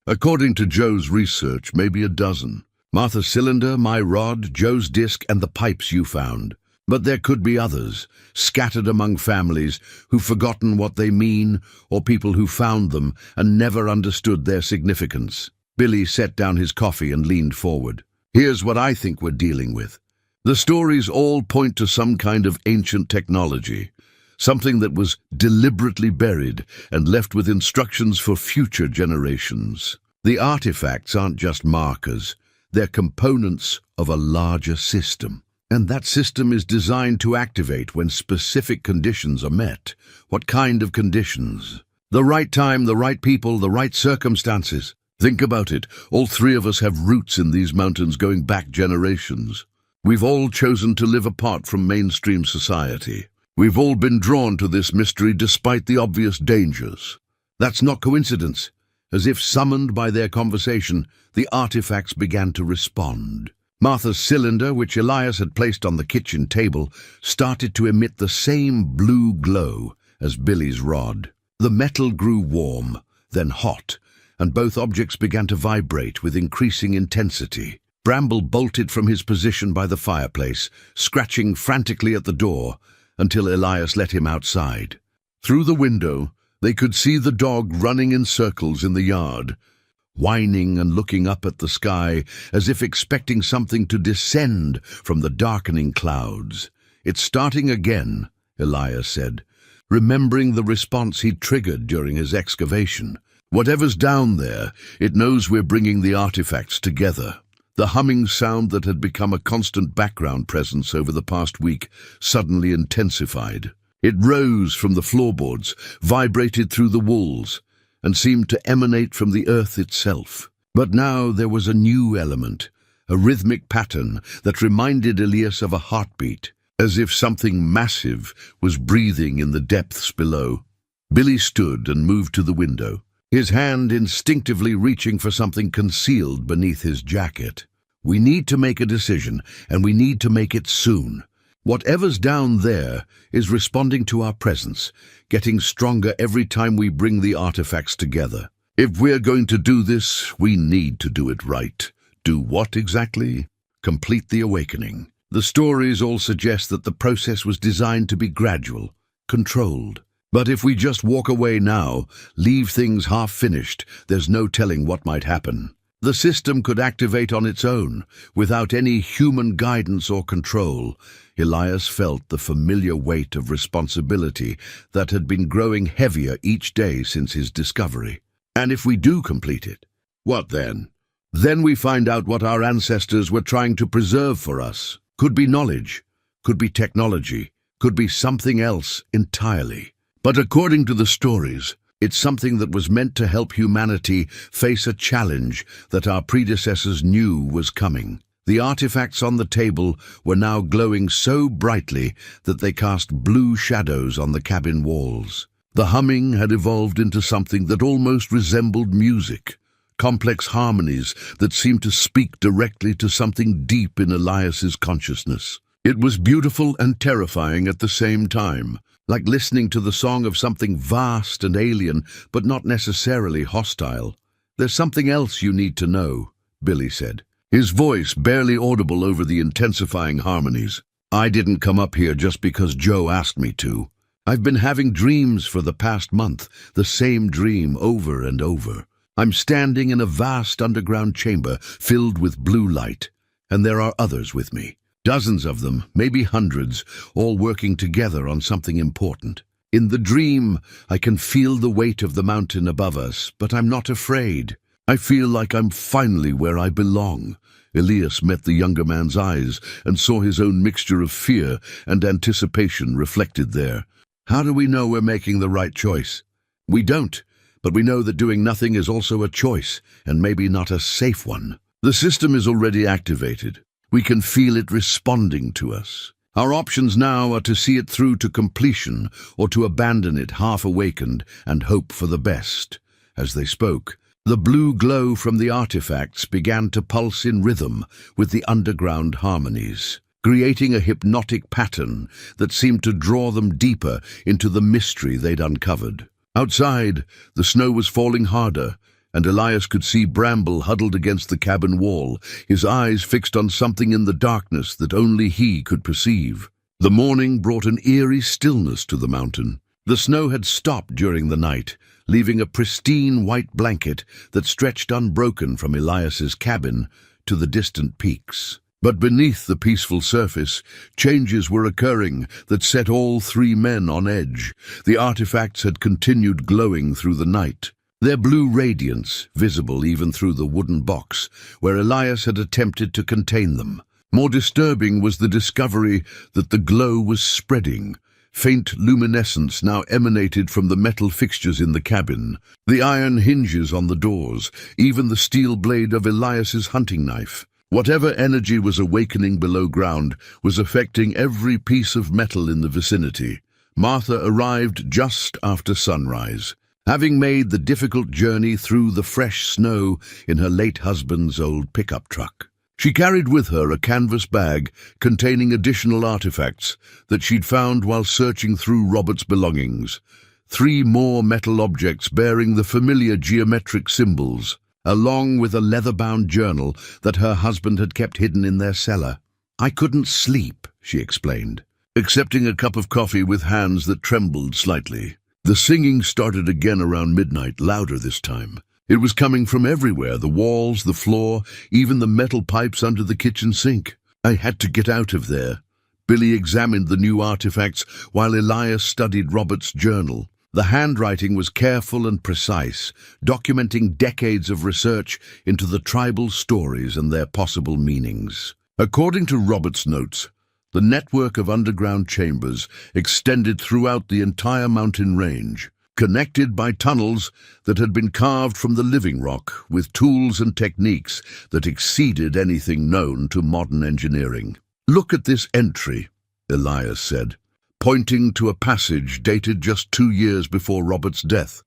"According to Joe's research, maybe a dozen. Martha's cylinder, my rod, Joe's disc, and the pipes you found. But there could be others, scattered among families who've forgotten what they mean, or people who found them and never understood their significance." Billy set down his coffee and leaned forward. "Here's what I think we're dealing with. The stories all point to some kind of ancient technology, something that was deliberately buried and left with instructions for future generations. The artifacts aren't just markers, they're components of a larger system. And that system is designed to activate when specific conditions are met. What kind of conditions? The right time, the right people, the right circumstances. Think about it. All 3 of us have roots in these mountains going back generations. We've all chosen to live apart from mainstream society. We've all been drawn to this mystery despite the obvious dangers. That's not coincidence. As if summoned by their conversation, the artifacts began to respond. Martha's cylinder, which Elias had placed on the kitchen table, started to emit the same blue glow as Billy's rod. The metal grew warm, then hot, and both objects began to vibrate with increasing intensity. Bramble bolted from his position by the fireplace, scratching frantically at the door, until Elias let him outside. Through the window, they could see the dog running in circles in the yard, whining and looking up at the sky as if expecting something to descend from the darkening clouds. "It's starting again," Elias said, remembering the response he'd triggered during his excavation. "Whatever's down there, it knows we're bringing the artifacts together." The humming sound that had become a constant background presence over the past week suddenly intensified. It rose from the floorboards, vibrated through the walls, and seemed to emanate from the earth itself. But now there was a new element, a rhythmic pattern that reminded Elias of a heartbeat, as if something massive was breathing in the depths below. Billy stood and moved to the window, his hand instinctively reaching for something concealed beneath his jacket. "We need to make a decision, and we need to make it soon. Whatever's down there is responding to our presence, getting stronger every time we bring the artifacts together. If we're going to do this, we need to do it right." Do what exactly? Complete the awakening. The stories all suggest that the process was designed to be gradual, controlled. But if we just walk away now, leave things half-finished, there's no telling what might happen. The system could activate on its own, without any human guidance or control. Elias felt the familiar weight of responsibility that had been growing heavier each day since his discovery. And if we do complete it, what then? Then we find out what our ancestors were trying to preserve for us. Could be knowledge, could be technology, could be something else entirely. But according to the stories, it's something that was meant to help humanity face a challenge that our predecessors knew was coming. The artifacts on the table were now glowing so brightly that they cast blue shadows on the cabin walls. The humming had evolved into something that almost resembled music, complex harmonies that seemed to speak directly to something deep in Elias's consciousness. It was beautiful and terrifying at the same time, like listening to the song of something vast and alien, but not necessarily hostile. "There's something else you need to know," Billy said, his voice barely audible over the intensifying harmonies. "I didn't come up here just because Joe asked me to. I've been having dreams for the past month, the same dream over and over. I'm standing in a vast underground chamber filled with blue light, and there are others with me. Dozens of them, maybe hundreds, all working together on something important. In the dream, I can feel the weight of the mountain above us, but I'm not afraid. I feel like I'm finally where I belong." Elias met the younger man's eyes and saw his own mixture of fear and anticipation reflected there. "How do we know we're making the right choice?" "We don't, but we know that doing nothing is also a choice, and maybe not a safe one. The system is already activated. We can feel it responding to us. Our options now are to see it through to completion or to abandon it half-awakened and hope for the best." As they spoke, the blue glow from the artifacts began to pulse in rhythm with the underground harmonies, creating a hypnotic pattern that seemed to draw them deeper into the mystery they'd uncovered. Outside, the snow was falling harder, and Elias could see Bramble huddled against the cabin wall, his eyes fixed on something in the darkness that only he could perceive. The morning brought an eerie stillness to the mountain. The snow had stopped during the night, leaving a pristine white blanket that stretched unbroken from Elias's cabin to the distant peaks. But beneath the peaceful surface, changes were occurring that set all three men on edge. The artifacts had continued glowing through the night, their blue radiance visible even through the wooden box where Elias had attempted to contain them. More disturbing was the discovery that the glow was spreading. Faint luminescence now emanated from the metal fixtures in the cabin, the iron hinges on the doors, even the steel blade of Elias's hunting knife. Whatever energy was awakening below ground was affecting every piece of metal in the vicinity. Martha arrived just after sunrise, having made the difficult journey through the fresh snow in her late husband's old pickup truck. She carried with her a canvas bag containing additional artifacts that she'd found while searching through Robert's belongings. 3 more metal objects bearing the familiar geometric symbols, along with a leather-bound journal that her husband had kept hidden in their cellar. "I couldn't sleep," she explained. accepting a cup of coffee with hands that trembled slightly. The singing started again around midnight, louder this time. It was coming from everywhere, the walls, the floor, even the metal pipes under the kitchen sink. I had to get out of there. Billy examined the new artifacts while Elias studied Robert's journal. The handwriting was careful and precise, documenting decades of research into the tribal stories and their possible meanings. According to Robert's notes, the network of underground chambers extended throughout the entire mountain range, connected by tunnels that had been carved from the living rock with tools and techniques that exceeded anything known to modern engineering. "Look at this entry," Elias said, pointing to a passage dated just 2 years before Robert's death.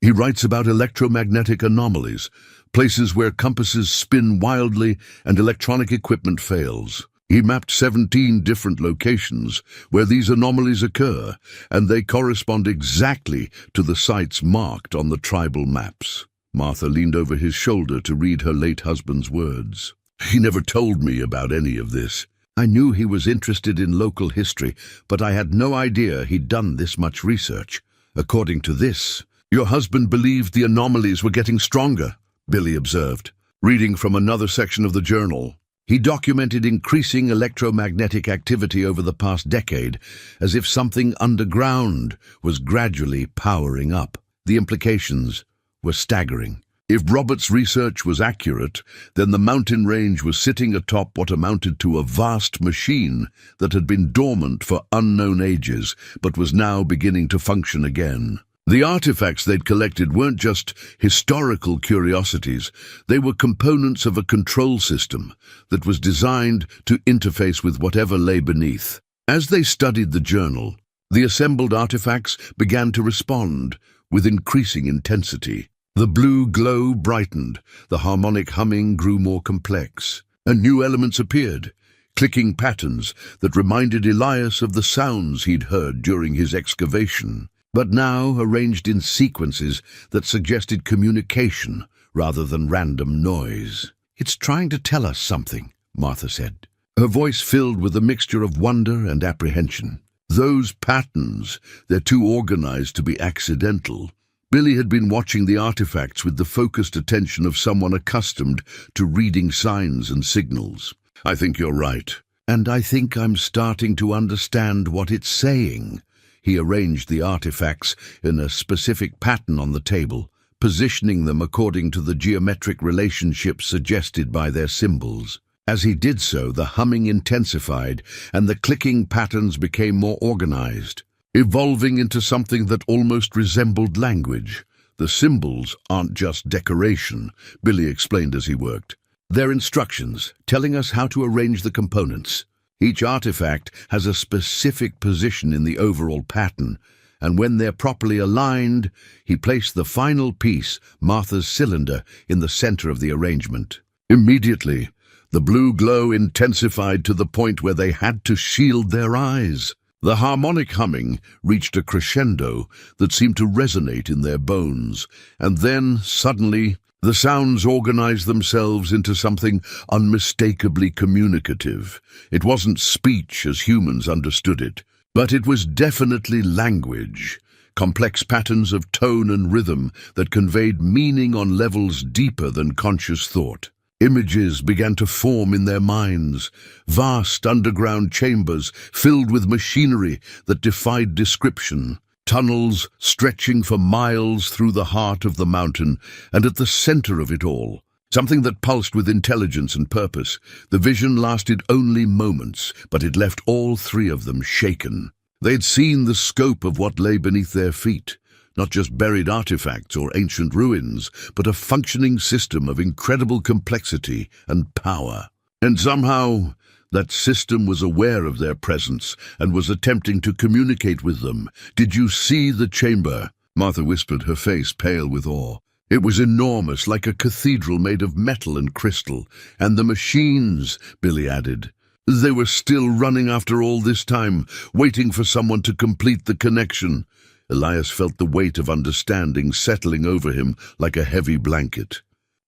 He writes about electromagnetic anomalies, places where compasses spin wildly and electronic equipment fails. He mapped 17 different locations where these anomalies occur, and they correspond exactly to the sites marked on the tribal maps. Martha leaned over his shoulder to read her late husband's words. "He never told me about any of this. I knew he was interested in local history, but I had no idea he'd done this much research. According to this, your husband believed the anomalies were getting stronger," Billy observed, reading from another section of the journal. He documented increasing electromagnetic activity over the past decade, as if something underground was gradually powering up. The implications were staggering. If Robert's research was accurate, then the mountain range was sitting atop what amounted to a vast machine that had been dormant for unknown ages, but was now beginning to function again. The artifacts they'd collected weren't just historical curiosities, they were components of a control system that was designed to interface with whatever lay beneath. As they studied the journal, the assembled artifacts began to respond with increasing intensity. The blue glow brightened, the harmonic humming grew more complex, and new elements appeared, clicking patterns that reminded Elias of the sounds he'd heard during his excavation, but now arranged in sequences that suggested communication rather than random noise. "It's trying to tell us something," Martha said, her voice filled with a mixture of wonder and apprehension. "Those patterns, they're too organized to be accidental." Billy had been watching the artifacts with the focused attention of someone accustomed to reading signs and signals. "I think you're right. And I think I'm starting to understand what it's saying." He arranged the artifacts in a specific pattern on the table, positioning them according to the geometric relationships suggested by their symbols. As he did so, the humming intensified and the clicking patterns became more organized, evolving into something that almost resembled language. "The symbols aren't just decoration," Billy explained as he worked. "They're instructions, telling us how to arrange the components. Each artifact has a specific position in the overall pattern, and when they're properly aligned, he placed the final piece, Martha's cylinder, in the center of the arrangement. Immediately, the blue glow intensified to the point where they had to shield their eyes. The harmonic humming reached a crescendo that seemed to resonate in their bones, and then, suddenly, the sounds organized themselves into something unmistakably communicative. It wasn't speech as humans understood it, but it was definitely language, complex patterns of tone and rhythm that conveyed meaning on levels deeper than conscious thought. Images began to form in their minds, vast underground chambers filled with machinery that defied description, tunnels stretching for miles through the heart of the mountain, and at the center of it all, something that pulsed with intelligence and purpose. The vision lasted only moments, but it left all three of them shaken. They'd seen the scope of what lay beneath their feet. Not just buried artifacts or ancient ruins, but a functioning system of incredible complexity and power. And somehow, that system was aware of their presence and was attempting to communicate with them. "Did you see the chamber?" Martha whispered, her face pale with awe. "It was enormous, like a cathedral made of metal and crystal. And the machines," Billy added. "They were still running after all this time, waiting for someone to complete the connection." Elias felt the weight of understanding settling over him like a heavy blanket.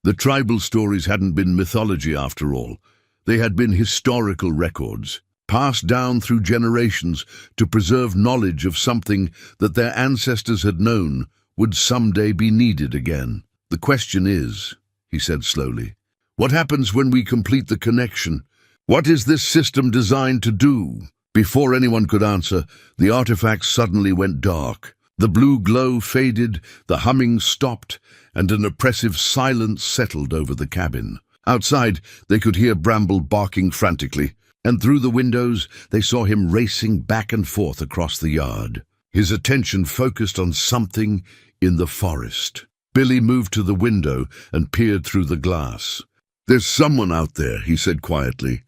The tribal stories hadn't been mythology after all. They had been historical records. passed down through generations to preserve knowledge of something that their ancestors had known would someday be needed again. The question is, he said slowly, what happens when we complete the connection? What is this system designed to do? Before anyone could answer, the artifact suddenly went dark. The blue glow faded, the humming stopped, and an oppressive silence settled over the cabin. Outside, they could hear Bramble barking frantically, and through the windows they saw him racing back and forth across the yard. His attention focused on something in the forest. Billy moved to the window and peered through the glass. "There's someone out there," he said quietly.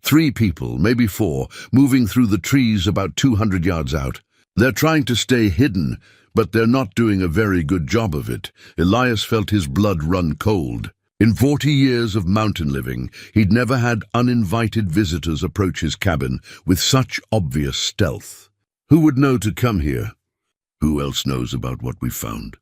3 people, maybe 4, moving through the trees about 200 yards out. They're trying to stay hidden, but they're not doing a very good job of it. Elias felt his blood run cold. In 40 years of mountain living, he'd never had uninvited visitors approach his cabin with such obvious stealth. Who would know to come here? Who else knows about what we found?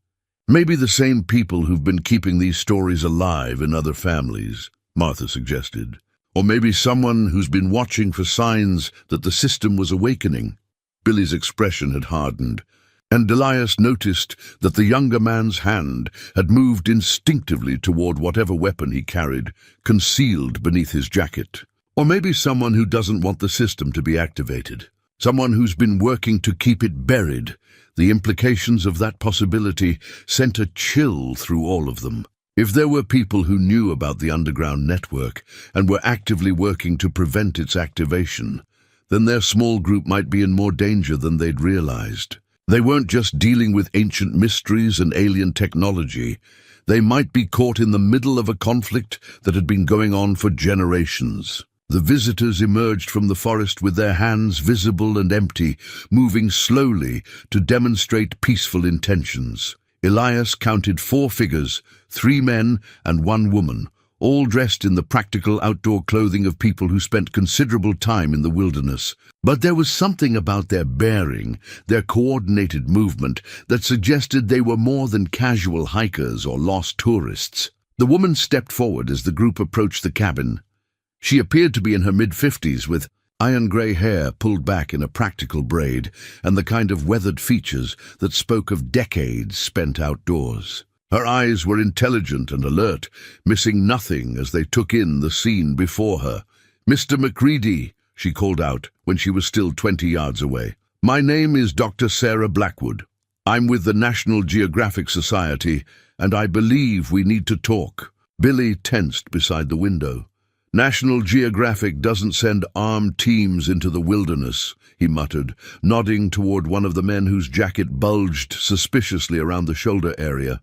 Maybe the same people who've been keeping these stories alive in other families, Martha suggested. Or maybe someone who's been watching for signs that the system was awakening. Billy's expression had hardened, and Elias noticed that the younger man's hand had moved instinctively toward whatever weapon he carried, concealed beneath his jacket. Or maybe someone who doesn't want the system to be activated. Someone who's been working to keep it buried. The implications of that possibility sent a chill through all of them. If there were people who knew about the underground network and were actively working to prevent its activation, then their small group might be in more danger than they'd realized. They weren't just dealing with ancient mysteries and alien technology. They might be caught in the middle of a conflict that had been going on for generations. The visitors emerged from the forest with their hands visible and empty, moving slowly to demonstrate peaceful intentions. Elias counted 4 figures, 3 men and 1 woman, all dressed in the practical outdoor clothing of people who spent considerable time in the wilderness. But there was something about their bearing, their coordinated movement, that suggested they were more than casual hikers or lost tourists. The woman stepped forward as the group approached the cabin. She appeared to be in her mid-50s, with iron-grey hair pulled back in a practical braid and the kind of weathered features that spoke of decades spent outdoors. Her eyes were intelligent and alert, missing nothing as they took in the scene before her. "Mr. McCready," she called out when she was still 20 yards away. "My name is Dr. Sarah Blackwood. I'm with the National Geographic Society, and I believe we need to talk." Billy tensed beside the window. "National Geographic doesn't send armed teams into the wilderness," he muttered, nodding toward one of the men whose jacket bulged suspiciously around the shoulder area.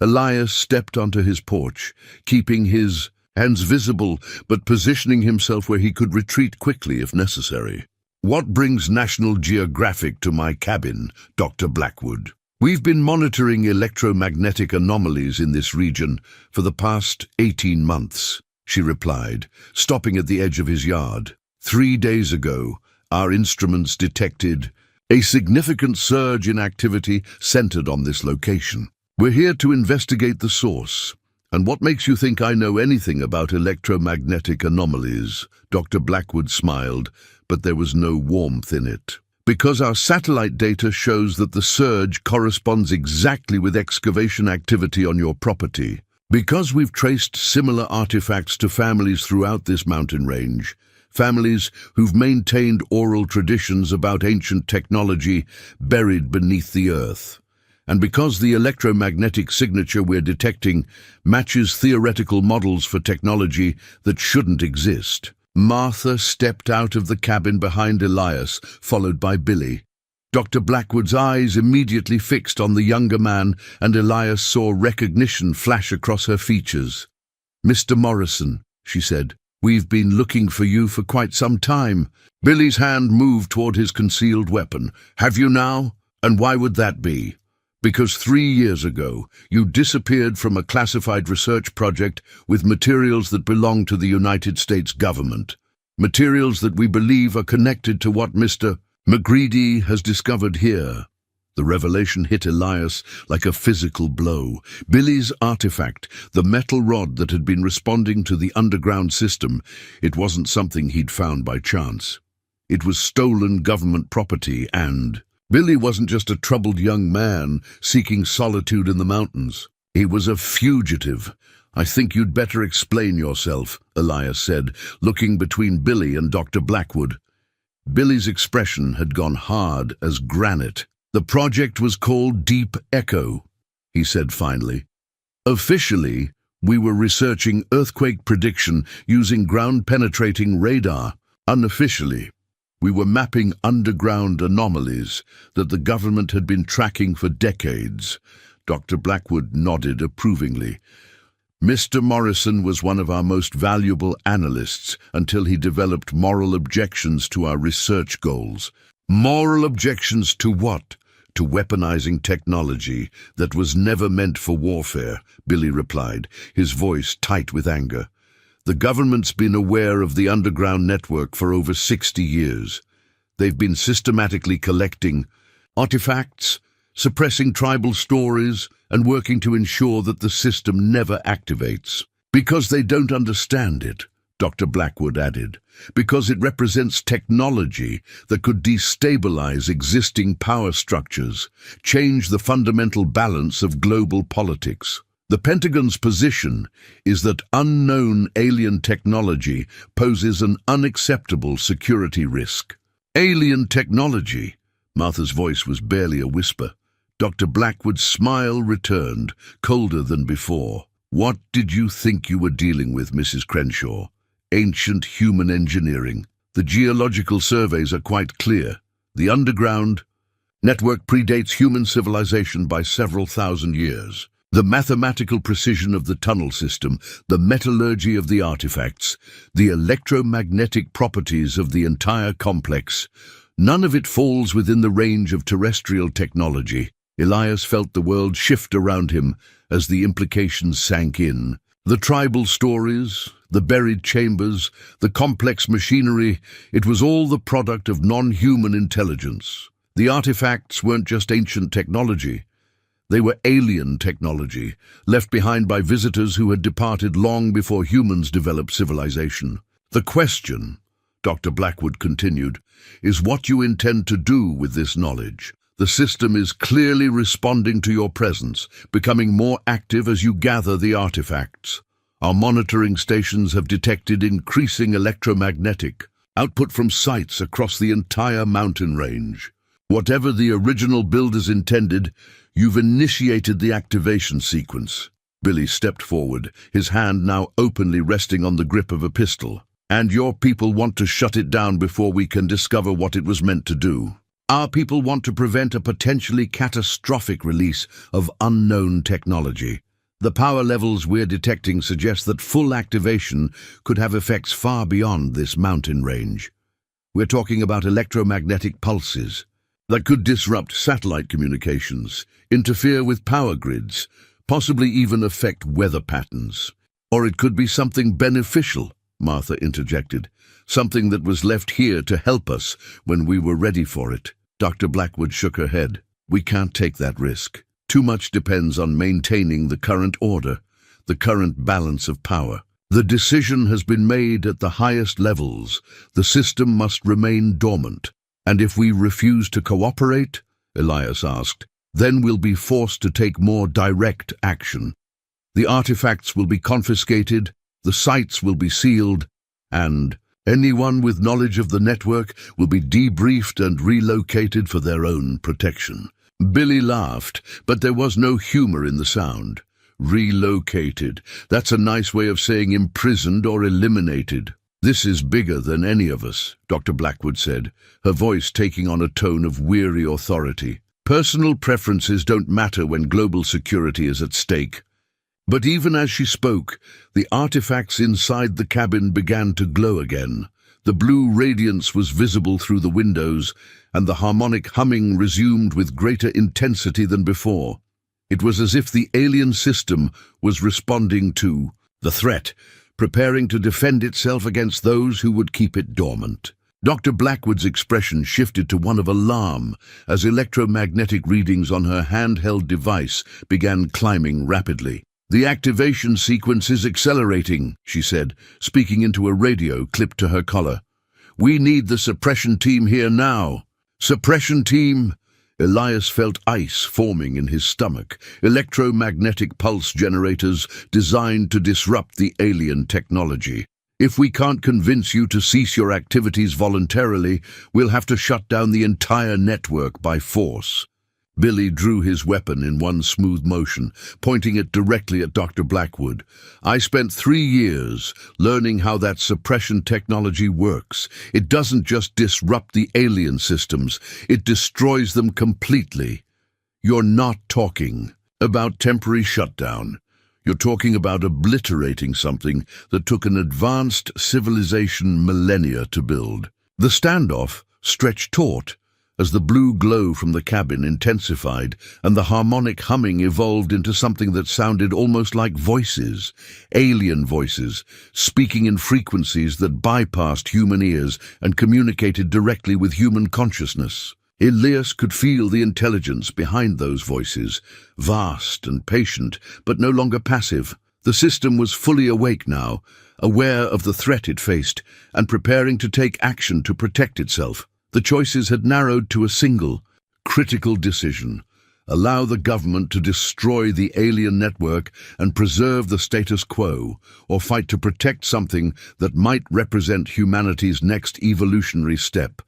Elias stepped onto his porch, keeping his hands visible but positioning himself where he could retreat quickly if necessary. "What brings National Geographic to my cabin, Dr. Blackwood?" "We've been monitoring electromagnetic anomalies in this region for the past 18 months, she replied, stopping at the edge of his yard. 3 days ago, our instruments detected a significant surge in activity centered on this location. We're here to investigate the source. And what makes you think I know anything about electromagnetic anomalies?" Dr. Blackwood smiled, but there was no warmth in it. "Because our satellite data shows that the surge corresponds exactly with excavation activity on your property. Because we've traced similar artifacts to families throughout this mountain range, families who've maintained oral traditions about ancient technology buried beneath the earth. And because the electromagnetic signature we're detecting matches theoretical models for technology that shouldn't exist." Martha stepped out of the cabin behind Elias, followed by Billy. Dr. Blackwood's eyes immediately fixed on the younger man, and Elias saw recognition flash across her features. "Mr. Morrison," she said, "we've been looking for you for quite some time." Billy's hand moved toward his concealed weapon. "Have you now? And why would that be?" "Because 3 years ago, you disappeared from a classified research project with materials that belong to the United States government. Materials that we believe are connected to what Mr. McCready has discovered here." The revelation hit Elias like a physical blow. Billy's artifact, the metal rod that had been responding to the underground system, it wasn't something he'd found by chance. It was stolen government property and Billy wasn't just a troubled young man seeking solitude in the mountains. He was a fugitive. "I think you'd better explain yourself," Elias said, looking between Billy and Dr. Blackwood. Billy's expression had gone hard as granite. "The project was called Deep Echo," he said finally. "Officially, we were researching earthquake prediction using ground-penetrating radar. Unofficially, we were mapping underground anomalies that the government had been tracking for decades." Dr. Blackwood nodded approvingly. "Mr. Morrison was one of our most valuable analysts until he developed moral objections to our research goals." "Moral objections to what?" "To weaponizing technology that was never meant for warfare," Billy replied, his voice tight with anger. "The government's been aware of the underground network for over 60 years. They've been systematically collecting artifacts, suppressing tribal stories, and working to ensure that the system never activates. Because they don't understand it," Dr. Blackwood added, "because it represents technology that could destabilize existing power structures, change the fundamental balance of global politics. The Pentagon's position is that unknown alien technology poses an unacceptable security risk." "Alien technology?" Martha's voice was barely a whisper. Dr. Blackwood's smile returned, colder than before. "What did you think you were dealing with, Mrs. Crenshaw? Ancient human engineering. The geological surveys are quite clear. The underground network predates human civilization by several thousand years. The mathematical precision of the tunnel system, the metallurgy of the artifacts, the electromagnetic properties of the entire complex, none of it falls within the range of terrestrial technology." Elias felt the world shift around him as the implications sank in. The tribal stories, the buried chambers, the complex machinery, it was all the product of non-human intelligence. The artifacts weren't just ancient technology. They were alien technology, left behind by visitors who had departed long before humans developed civilization. "The question," Dr. Blackwood continued, "is what you intend to do with this knowledge. The system is clearly responding to your presence, becoming more active as you gather the artifacts. Our monitoring stations have detected increasing electromagnetic output from sites across the entire mountain range. Whatever the original builders intended, you've initiated the activation sequence." Billy stepped forward, his hand now openly resting on the grip of a pistol. "And your people want to shut it down before we can discover what it was meant to do. Our people want to prevent a potentially catastrophic release of unknown technology. The power levels we're detecting suggest that full activation could have effects far beyond this mountain range. We're talking about electromagnetic pulses that could disrupt satellite communications, interfere with power grids, possibly even affect weather patterns. Or it could be something beneficial," Martha interjected, "something that was left here to help us when we were ready for it." Dr. Blackwood shook her head. "We can't take that risk. Too much depends on maintaining the current order, the current balance of power. The decision has been made at the highest levels. The system must remain dormant. And if we refuse to cooperate," Elias asked, "then we'll be forced to take more direct action. The artifacts will be confiscated, the sites will be sealed, and anyone with knowledge of the network will be debriefed and relocated for their own protection." Billy laughed, but there was no humor in the sound. "Relocated. That's a nice way of saying imprisoned or eliminated." "This is bigger than any of us," Dr. Blackwood said, her voice taking on a tone of weary authority. "Personal preferences don't matter when global security is at stake." But even as she spoke, the artifacts inside the cabin began to glow again. The blue radiance was visible through the windows, and the harmonic humming resumed with greater intensity than before. It was as if the alien system was responding to the threat, preparing to defend itself against those who would keep it dormant. Dr. Blackwood's expression shifted to one of alarm as electromagnetic readings on her handheld device began climbing rapidly. "The activation sequence is accelerating," she said, speaking into a radio clipped to her collar. We need the suppression team here now. Suppression team! Elias felt ice forming in his stomach, electromagnetic pulse generators designed to disrupt the alien technology. If we can't convince you to cease your activities voluntarily, we'll have to shut down the entire network by force. Billy drew his weapon in one smooth motion, pointing it directly at Dr. Blackwood. I spent 3 years learning how that suppression technology works. It doesn't just disrupt the alien systems, it destroys them completely. You're not talking about temporary shutdown. You're talking about obliterating something that took an advanced civilization millennia to build. The standoff stretched taut as the blue glow from the cabin intensified and the harmonic humming evolved into something that sounded almost like voices, alien voices, speaking in frequencies that bypassed human ears and communicated directly with human consciousness. Elias could feel the intelligence behind those voices, vast and patient, but no longer passive. The system was fully awake now, aware of the threat it faced, and preparing to take action to protect itself. The choices had narrowed to a single, critical decision: allow the government to destroy the alien network and preserve the status quo, or fight to protect something that might represent humanity's next evolutionary step,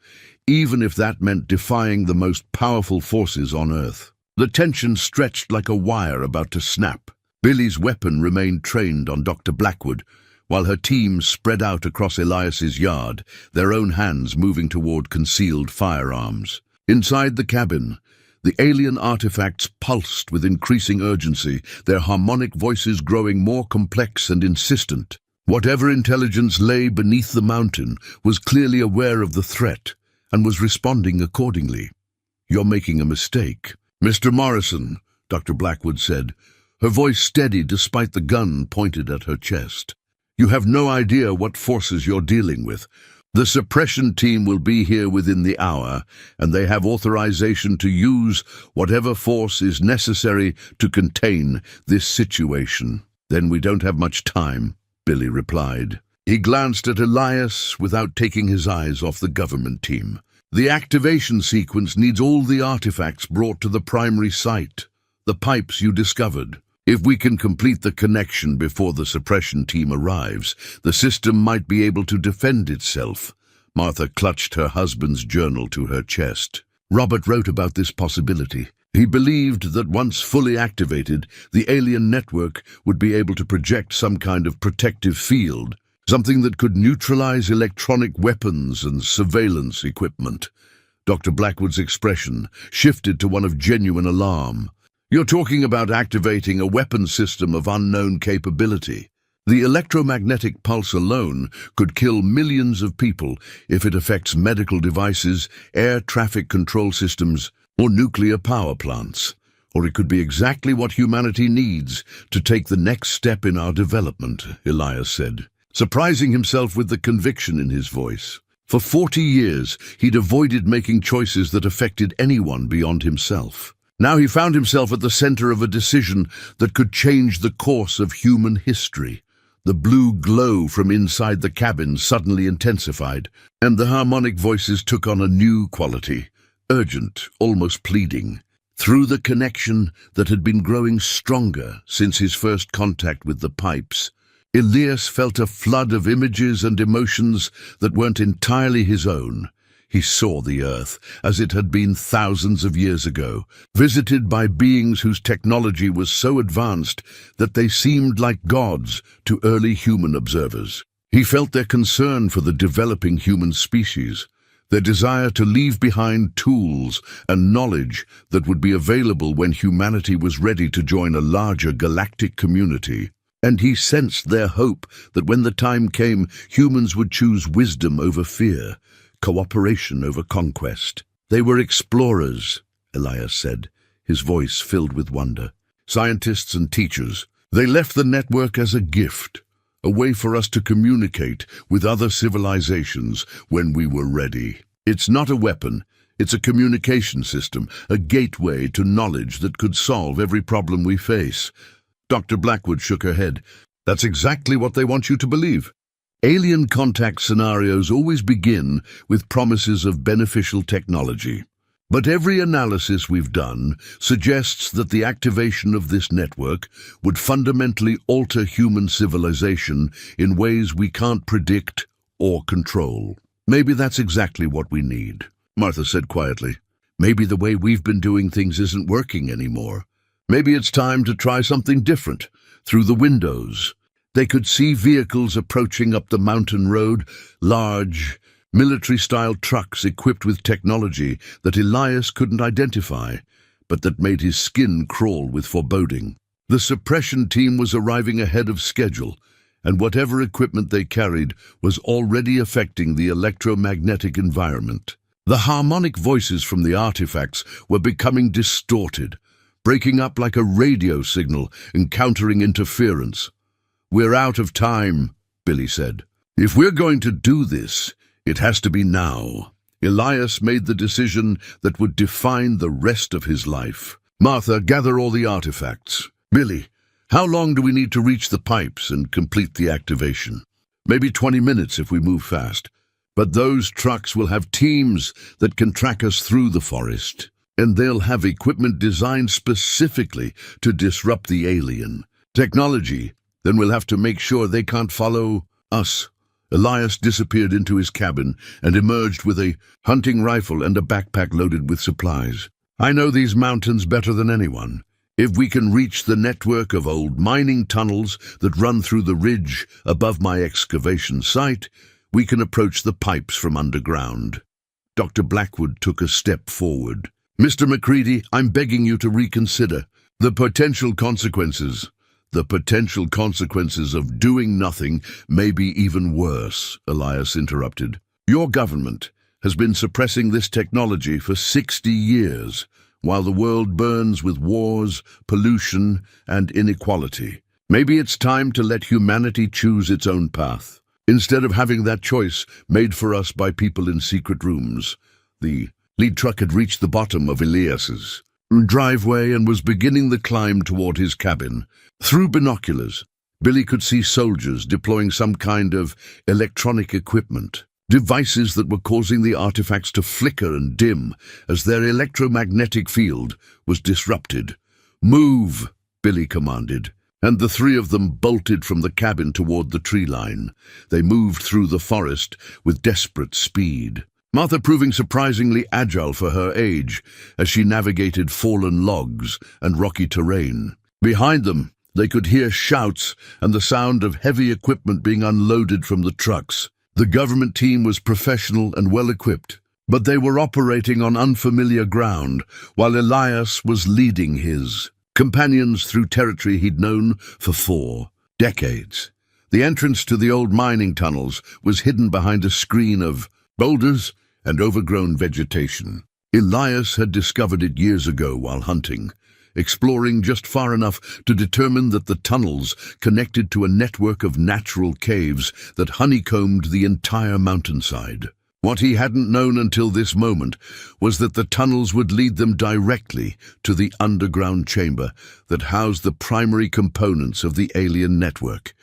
even if that meant defying the most powerful forces on Earth. The tension stretched like a wire about to snap. Billy's weapon remained trained on Dr. Blackwood, while her team spread out across Elias's yard, their own hands moving toward concealed firearms. Inside the cabin, the alien artifacts pulsed with increasing urgency, their harmonic voices growing more complex and insistent. Whatever intelligence lay beneath the mountain was clearly aware of the threat and was responding accordingly. "You're making a mistake, Mr. Morrison," Dr. Blackwood said, her voice steady despite the gun pointed at her chest. "You have no idea what forces you're dealing with. The suppression team will be here within the hour, and they have authorization to use whatever force is necessary to contain this situation." "Then we don't have much time," Billy replied. He glanced at Elias without taking his eyes off the government team. "The activation sequence needs all the artifacts brought to the primary site, the pipes you discovered. If we can complete the connection before the suppression team arrives, the system might be able to defend itself." Martha clutched her husband's journal to her chest. Robert wrote about this possibility. He believed that once fully activated, the alien network would be able to project some kind of protective field, something that could neutralize electronic weapons and surveillance equipment. Dr. Blackwood's expression shifted to one of genuine alarm. "You're talking about activating a weapon system of unknown capability. The electromagnetic pulse alone could kill millions of people if it affects medical devices, air traffic control systems, or nuclear power plants. Or it could be exactly what humanity needs to take the next step in our development," Elias said, surprising himself with the conviction in his voice. For 40 years, he'd avoided making choices that affected anyone beyond himself. Now he found himself at the center of a decision that could change the course of human history. The blue glow from inside the cabin suddenly intensified, and the harmonic voices took on a new quality, urgent, almost pleading. Through the connection that had been growing stronger since his first contact with the pipes, Elias felt a flood of images and emotions that weren't entirely his own. He saw the Earth as it had been thousands of years ago, visited by beings whose technology was so advanced that they seemed like gods to early human observers. He felt their concern for the developing human species, their desire to leave behind tools and knowledge that would be available when humanity was ready to join a larger galactic community. And he sensed their hope that when the time came, humans would choose wisdom over fear, cooperation over conquest. "They were explorers," Elias said, his voice filled with wonder. "Scientists and teachers. They left the network as a gift, a way for us to communicate with other civilizations when we were ready. It's not a weapon, it's a communication system, a gateway to knowledge that could solve every problem we face." Dr. Blackwood shook her head. "That's exactly what they want you to believe. Alien contact scenarios always begin with promises of beneficial technology. But every analysis we've done suggests that the activation of this network would fundamentally alter human civilization in ways we can't predict or control. Maybe that's exactly what we need, Martha said quietly. Maybe the way we've been doing things isn't working anymore. Maybe it's time to try something different. Through the windows, they could see vehicles approaching up the mountain road, large, military-style trucks equipped with technology that Elias couldn't identify, but that made his skin crawl with foreboding. The suppression team was arriving ahead of schedule, and whatever equipment they carried was already affecting the electromagnetic environment. The harmonic voices from the artifacts were becoming distorted, breaking up like a radio signal, encountering interference. "We're out of time," Billy said. "If we're going to do this, it has to be now." Elias made the decision that would define the rest of his life. "Martha, gather all the artifacts." "Billy, how long do we need to reach the pipes and complete the activation?" "Maybe 20 minutes if we move fast. But those trucks will have teams that can track us through the forest. And they'll have equipment designed specifically to disrupt the alien technology. Then we'll have to make sure they can't follow us." Elias disappeared into his cabin and emerged with a hunting rifle and a backpack loaded with supplies. "I know these mountains better than anyone. If we can reach the network of old mining tunnels that run through the ridge above my excavation site, we can approach the pipes from underground." Dr. Blackwood took a step forward. "Mr. McCready, I'm begging you to reconsider the potential consequences. The potential consequences of doing nothing may be even worse," Elias interrupted. "Your government has been suppressing this technology for 60 years, while the world burns with wars, pollution, and inequality. Maybe it's time to let humanity choose its own path, instead of having that choice made for us by people in secret rooms." The lead truck had reached the bottom of Elias's driveway and was beginning the climb toward his cabin. Through binoculars, Billy could see soldiers deploying some kind of electronic equipment, devices that were causing the artifacts to flicker and dim as their electromagnetic field was disrupted. "Move," Billy commanded, and the three of them bolted from the cabin toward the tree line. They moved through the forest with desperate speed, Martha proving surprisingly agile for her age as she navigated fallen logs and rocky terrain. Behind them, they could hear shouts and the sound of heavy equipment being unloaded from the trucks. The government team was professional and well-equipped, but they were operating on unfamiliar ground, while Elias was leading his companions through territory he'd known for 4 decades. The entrance to the old mining tunnels was hidden behind a screen of boulders and overgrown vegetation. Elias had discovered it years ago while hunting, exploring just far enough to determine that the tunnels connected to a network of natural caves that honeycombed the entire mountainside. What he hadn't known until this moment was that the tunnels would lead them directly to the underground chamber that housed the primary components of the alien network.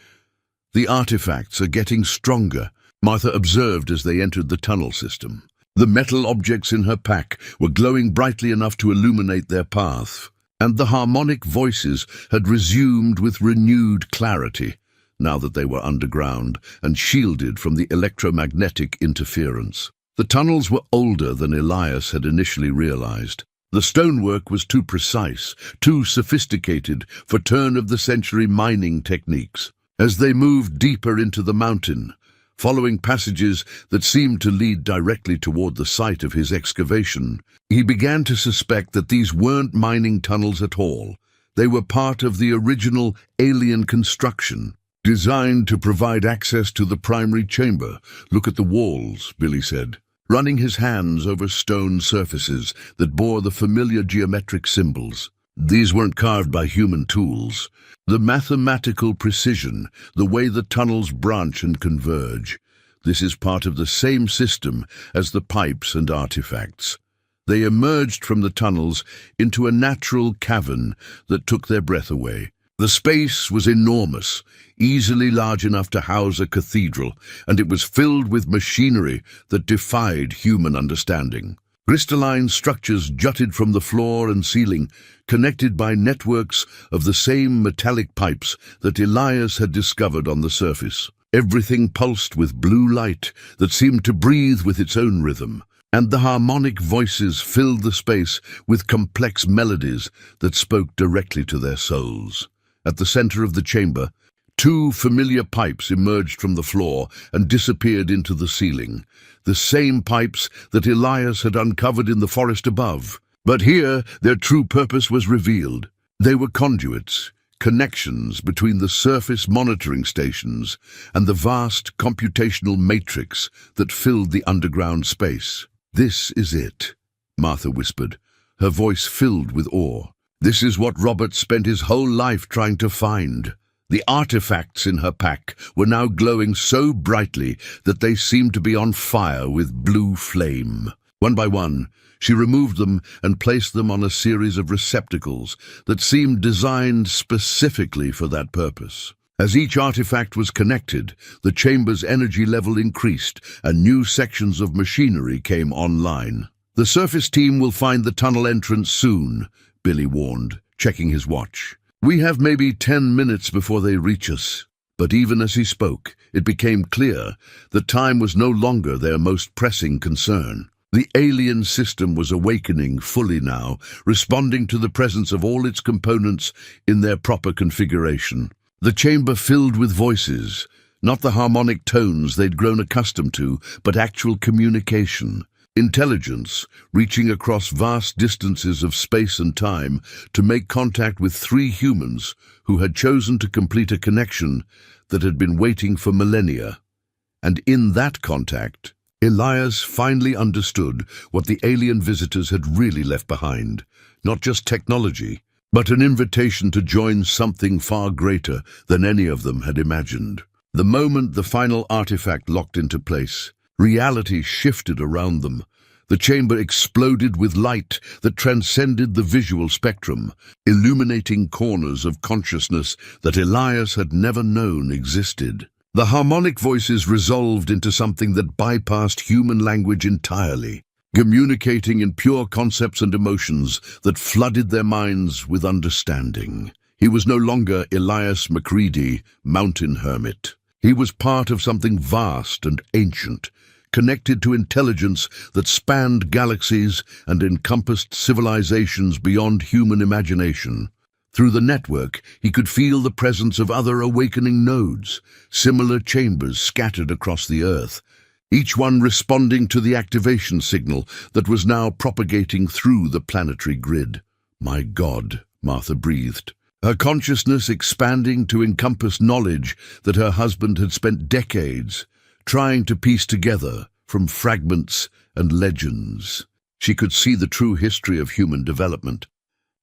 "The artifacts are getting stronger," Martha observed as they entered the tunnel system. The metal objects in her pack were glowing brightly enough to illuminate their path, and the harmonic voices had resumed with renewed clarity, now that they were underground and shielded from the electromagnetic interference. The tunnels were older than Elias had initially realized. The stonework was too precise, too sophisticated for turn-of-the-century mining techniques. As they moved deeper into the mountain, following passages that seemed to lead directly toward the site of his excavation, he began to suspect that these weren't mining tunnels at all. They were part of the original alien construction, designed to provide access to the primary chamber. "Look at the walls," Billy said, running his hands over stone surfaces that bore the familiar geometric symbols. These weren't carved by human tools. The mathematical precision, the way the tunnels branch and converge, this is part of the same system as the pipes and artifacts. They emerged from the tunnels into a natural cavern that took their breath away. The space was enormous, easily large enough to house a cathedral, and it was filled with machinery that defied human understanding. Crystalline structures jutted from the floor and ceiling, connected by networks of the same metallic pipes that Elias had discovered on the surface. Everything pulsed with blue light that seemed to breathe with its own rhythm, and the harmonic voices filled the space with complex melodies that spoke directly to their souls. At the center of the chamber, two familiar pipes emerged from the floor and disappeared into the ceiling, the same pipes that Elias had uncovered in the forest above. But here their true purpose was revealed. They were conduits, connections between the surface monitoring stations and the vast computational matrix that filled the underground space. "This is it," Martha whispered, her voice filled with awe. "This is what Robert spent his whole life trying to find." The artifacts in her pack were now glowing so brightly that they seemed to be on fire with blue flame. One by one, she removed them and placed them on a series of receptacles that seemed designed specifically for that purpose. As each artifact was connected, the chamber's energy level increased and new sections of machinery came online. "The surface team will find the tunnel entrance soon," Billy warned, checking his watch. "We have maybe 10 minutes before they reach us." But even as he spoke, it became clear that time was no longer their most pressing concern. The alien system was awakening fully now, responding to the presence of all its components in their proper configuration. The chamber filled with voices, not the harmonic tones they'd grown accustomed to, but actual communication. Intelligence, reaching across vast distances of space and time to make contact with three humans who had chosen to complete a connection that had been waiting for millennia. And in that contact, Elias finally understood what the alien visitors had really left behind. Not just technology, but an invitation to join something far greater than any of them had imagined. The moment the final artifact locked into place, reality shifted around them. The chamber exploded with light that transcended the visual spectrum, illuminating corners of consciousness that Elias had never known existed. The harmonic voices resolved into something that bypassed human language entirely, communicating in pure concepts and emotions that flooded their minds with understanding. He was no longer Elias McCready, mountain hermit. He was part of something vast and ancient, connected to intelligence that spanned galaxies and encompassed civilizations beyond human imagination. Through the network, he could feel the presence of other awakening nodes, similar chambers scattered across the Earth, each one responding to the activation signal that was now propagating through the planetary grid. "My God," Martha breathed, her consciousness expanding to encompass knowledge that her husband had spent decades trying to piece together from fragments and legends. She could see the true history of human development,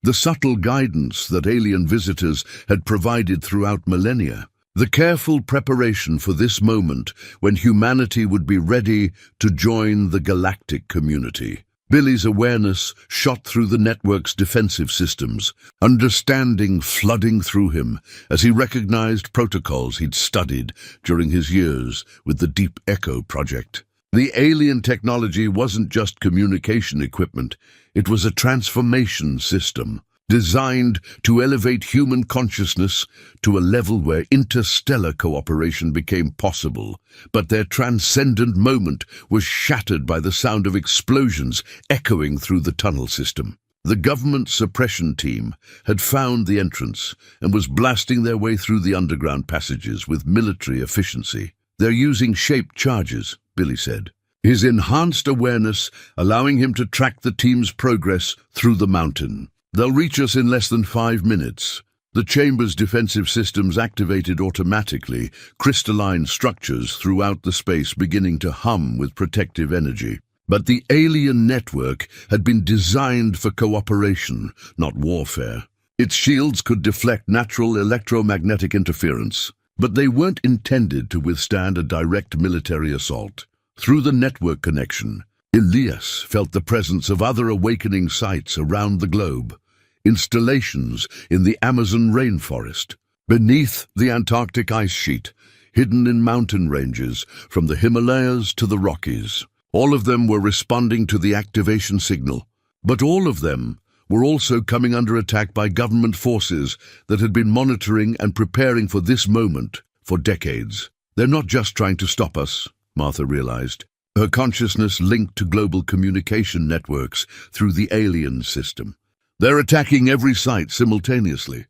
the subtle guidance that alien visitors had provided throughout millennia, the careful preparation for this moment when humanity would be ready to join the galactic community. Billy's awareness shot through the network's defensive systems, understanding flooding through him as he recognized protocols he'd studied during his years with the Deep Echo project. The alien technology wasn't just communication equipment, it was a transformation system, designed to elevate human consciousness to a level where interstellar cooperation became possible. But their transcendent moment was shattered by the sound of explosions echoing through the tunnel system. The government suppression team had found the entrance and was blasting their way through the underground passages with military efficiency. "They're using shaped charges," Billy said, his enhanced awareness allowing him to track the team's progress through the mountain. "They'll reach us in less than 5 minutes. The chamber's defensive systems activated automatically, crystalline structures throughout the space beginning to hum with protective energy. But the alien network had been designed for cooperation, not warfare. Its shields could deflect natural electromagnetic interference, but they weren't intended to withstand a direct military assault. Through the network connection, Elias felt the presence of other awakening sites around the globe, installations in the Amazon rainforest, beneath the Antarctic ice sheet, hidden in mountain ranges from the Himalayas to the Rockies. All of them were responding to the activation signal, but all of them were also coming under attack by government forces that had been monitoring and preparing for this moment for decades. They're not just trying to stop us, Martha realized. Her consciousness linked to global communication networks through the alien system. They're attacking every site simultaneously.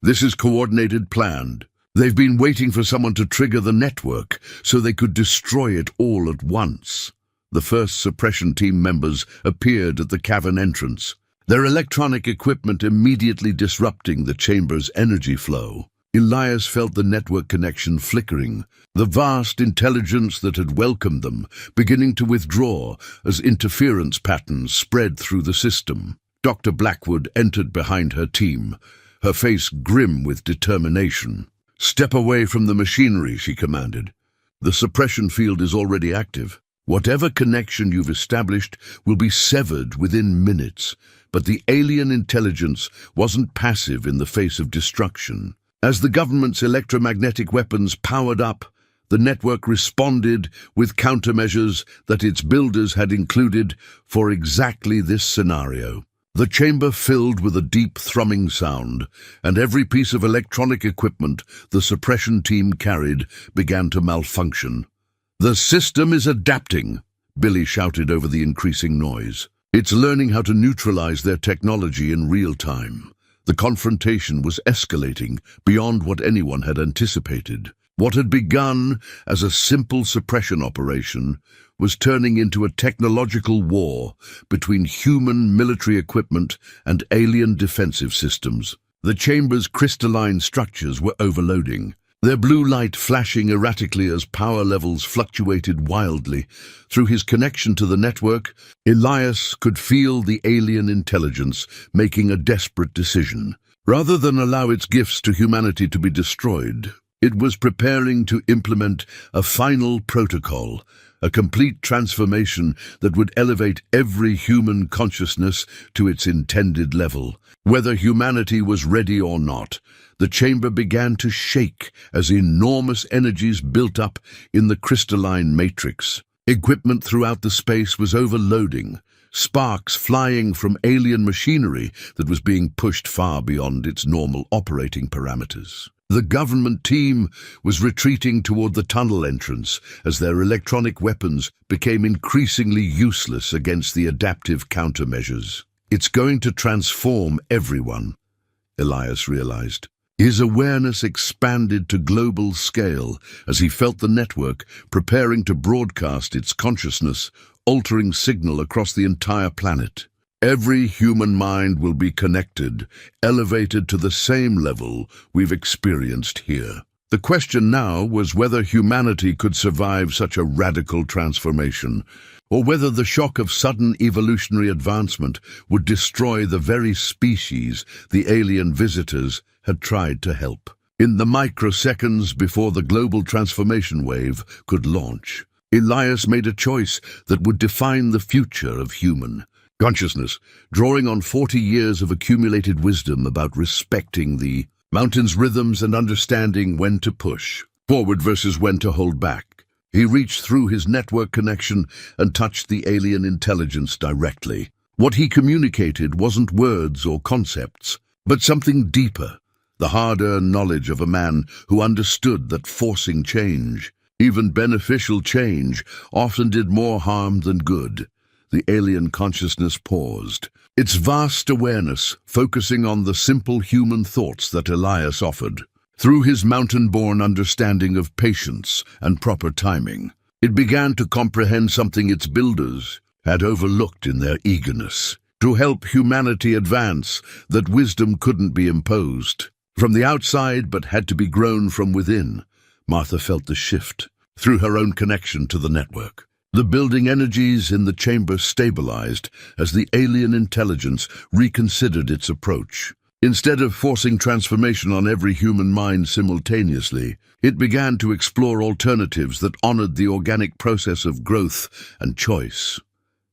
This is coordinated, planned. They've been waiting for someone to trigger the network so they could destroy it all at once. The first suppression team members appeared at the cavern entrance, their electronic equipment immediately disrupting the chamber's energy flow. Elias felt the network connection flickering, the vast intelligence that had welcomed them beginning to withdraw as interference patterns spread through the system. Dr. Blackwood entered behind her team, her face grim with determination. "Step away from the machinery," she commanded. "The suppression field is already active. Whatever connection you've established will be severed within minutes." But the alien intelligence wasn't passive in the face of destruction. As the government's electromagnetic weapons powered up, the network responded with countermeasures that its builders had included for exactly this scenario. The chamber filled with a deep thrumming sound, and every piece of electronic equipment the suppression team carried began to malfunction. "The system is adapting," Billy shouted over the increasing noise. "It's learning how to neutralize their technology in real time." The confrontation was escalating beyond what anyone had anticipated. What had begun as a simple suppression operation was turning into a technological war between human military equipment and alien defensive systems. The chamber's crystalline structures were overloading, their blue light flashing erratically as power levels fluctuated wildly. Through his connection to the network, Elias could feel the alien intelligence making a desperate decision. Rather than allow its gifts to humanity to be destroyed, it was preparing to implement a final protocol, a complete transformation that would elevate every human consciousness to its intended level. Whether humanity was ready or not, the chamber began to shake as enormous energies built up in the crystalline matrix. Equipment throughout the space was overloading, sparks flying from alien machinery that was being pushed far beyond its normal operating parameters. The government team was retreating toward the tunnel entrance as their electronic weapons became increasingly useless against the adaptive countermeasures. "It's going to transform everyone," Elias realized. His awareness expanded to global scale as he felt the network preparing to broadcast its consciousness, altering signal across the entire planet. Every human mind will be connected, elevated to the same level we've experienced here. The question now was whether humanity could survive such a radical transformation, or whether the shock of sudden evolutionary advancement would destroy the very species the alien visitors had tried to help. In the microseconds before the global transformation wave could launch, Elias made a choice that would define the future of human consciousness, drawing on 40 years of accumulated wisdom about respecting the mountain's rhythms and understanding when to push forward versus when to hold back. He reached through his network connection and touched the alien intelligence directly. What he communicated wasn't words or concepts, but something deeper, the hard-earned knowledge of a man who understood that forcing change, even beneficial change, often did more harm than good. The alien consciousness paused, its vast awareness focusing on the simple human thoughts that Elias offered. Through his mountain-born understanding of patience and proper timing, it began to comprehend something its builders had overlooked in their eagerness. To help humanity advance, that wisdom couldn't be imposed from the outside but had to be grown from within. Martha felt the shift through her own connection to the network. The building energies in the chamber stabilized as the alien intelligence reconsidered its approach. Instead of forcing transformation on every human mind simultaneously, it began to explore alternatives that honored the organic process of growth and choice.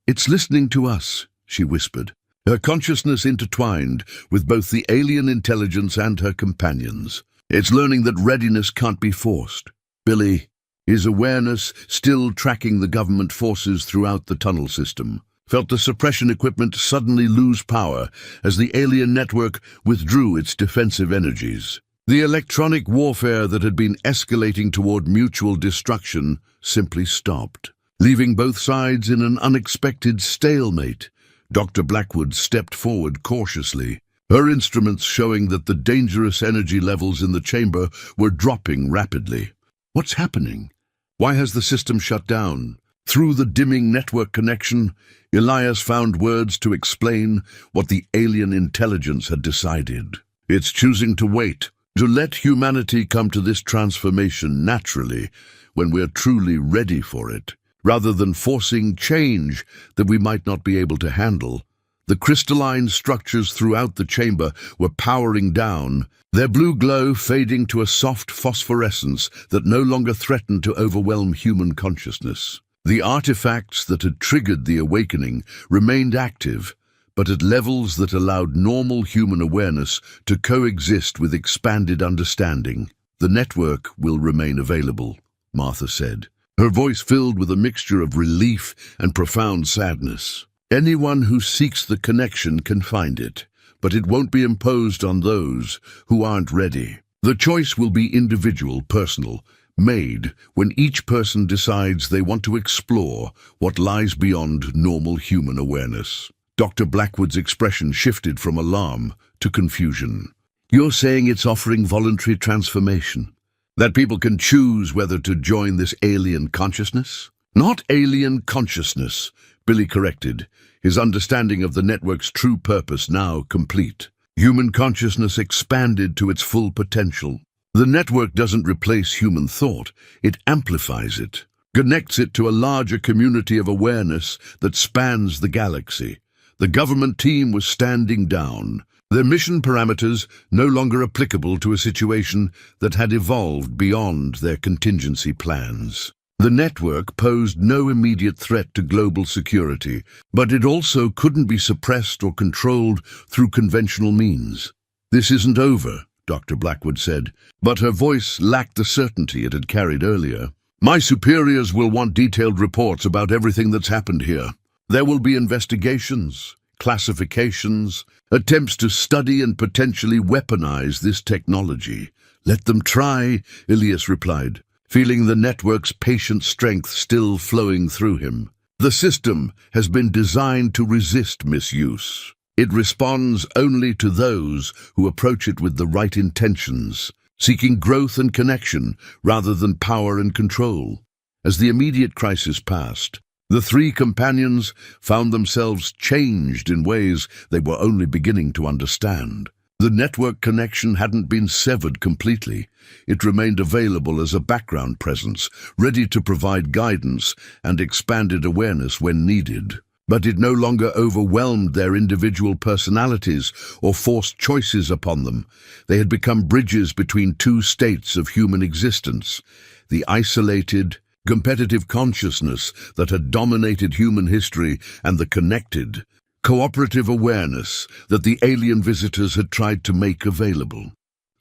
"It's listening to us," she whispered. her consciousness intertwined with both the alien intelligence and her companions. It's learning that readiness can't be forced. Billy, his awareness still tracking the government forces throughout the tunnel system, felt the suppression equipment suddenly lose power as the alien network withdrew its defensive energies. The electronic warfare that had been escalating toward mutual destruction simply stopped, leaving both sides in an unexpected stalemate. Dr. Blackwood stepped forward cautiously, her instruments showing that the dangerous energy levels in the chamber were dropping rapidly. What's happening? Why has the system shut down? Through the dimming network connection, Elias found words to explain what the alien intelligence had decided. It's choosing to wait, to let humanity come to this transformation naturally when we're truly ready for it, rather than forcing change that we might not be able to handle. The crystalline structures throughout the chamber were powering down, their blue glow fading to a soft phosphorescence that no longer threatened to overwhelm human consciousness. The artifacts that had triggered the awakening remained active, but at levels that allowed normal human awareness to coexist with expanded understanding. The network will remain available, Martha said, her voice filled with a mixture of relief and profound sadness. Anyone who seeks the connection can find it, but it won't be imposed on those who aren't ready. The choice will be individual, personal, made when each person decides they want to explore what lies beyond normal human awareness. Dr. Blackwood's expression shifted from alarm to confusion. You're saying it's offering voluntary transformation? That people can choose whether to join this alien consciousness? Not alien consciousness, Billy corrected, his understanding of the network's true purpose now complete. Human consciousness expanded to its full potential. The network doesn't replace human thought, it amplifies it, connects it to a larger community of awareness that spans the galaxy. The government team was standing down, their mission parameters no longer applicable to a situation that had evolved beyond their contingency plans. The network posed no immediate threat to global security, but it also couldn't be suppressed or controlled through conventional means. This isn't over, Dr. Blackwood said, but her voice lacked the certainty it had carried earlier. My superiors will want detailed reports about everything that's happened here. There will be investigations, classifications, attempts to study and potentially weaponize this technology. Let them try, Elias replied, feeling the network's patient strength still flowing through him. The system has been designed to resist misuse. It responds only to those who approach it with the right intentions, seeking growth and connection rather than power and control. As the immediate crisis passed, the three companions found themselves changed in ways they were only beginning to understand. The network connection hadn't been severed completely. It remained available as a background presence, ready to provide guidance and expanded awareness when needed. But it no longer overwhelmed their individual personalities or forced choices upon them. They had become bridges between two states of human existence: the isolated, competitive consciousness that had dominated human history and the connected, cooperative awareness that the alien visitors had tried to make available.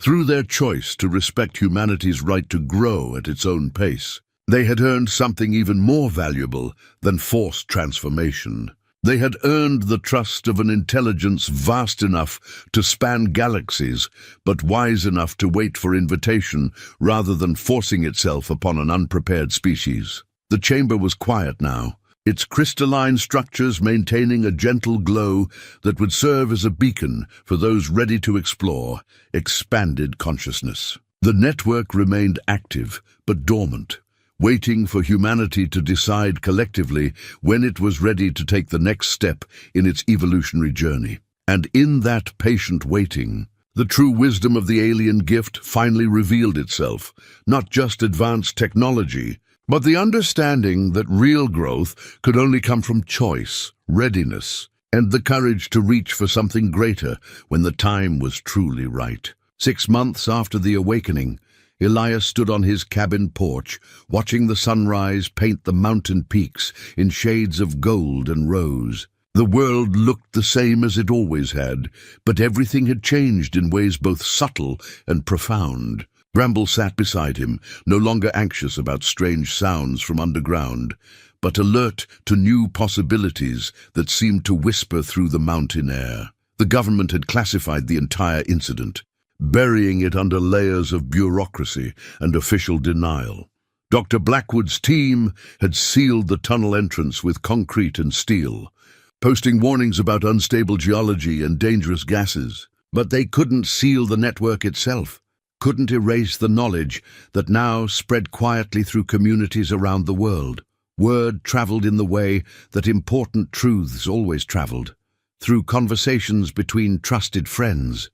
Through their choice to respect humanity's right to grow at its own pace, they had earned something even more valuable than forced transformation. They had earned the trust of an intelligence vast enough to span galaxies, but wise enough to wait for invitation rather than forcing itself upon an unprepared species. The chamber was quiet now, its crystalline structures maintaining a gentle glow that would serve as a beacon for those ready to explore expanded consciousness. The network remained active but dormant, waiting for humanity to decide collectively when it was ready to take the next step in its evolutionary journey. And in that patient waiting, the true wisdom of the alien gift finally revealed itself, not just advanced technology, but the understanding that real growth could only come from choice, readiness, and the courage to reach for something greater when the time was truly right. 6 months after the awakening, Elias stood on his cabin porch, watching the sunrise paint the mountain peaks in shades of gold and rose. The world looked the same as it always had, but everything had changed in ways both subtle and profound. Bramble sat beside him, no longer anxious about strange sounds from underground, but alert to new possibilities that seemed to whisper through the mountain air. The government had classified the entire incident, burying it under layers of bureaucracy and official denial. Dr. Blackwood's team had sealed the tunnel entrance with concrete and steel, posting warnings about unstable geology and dangerous gases. But they couldn't seal the network itself, couldn't erase the knowledge that now spread quietly through communities around the world. Word traveled in the way that important truths always traveled, through conversations between trusted friends,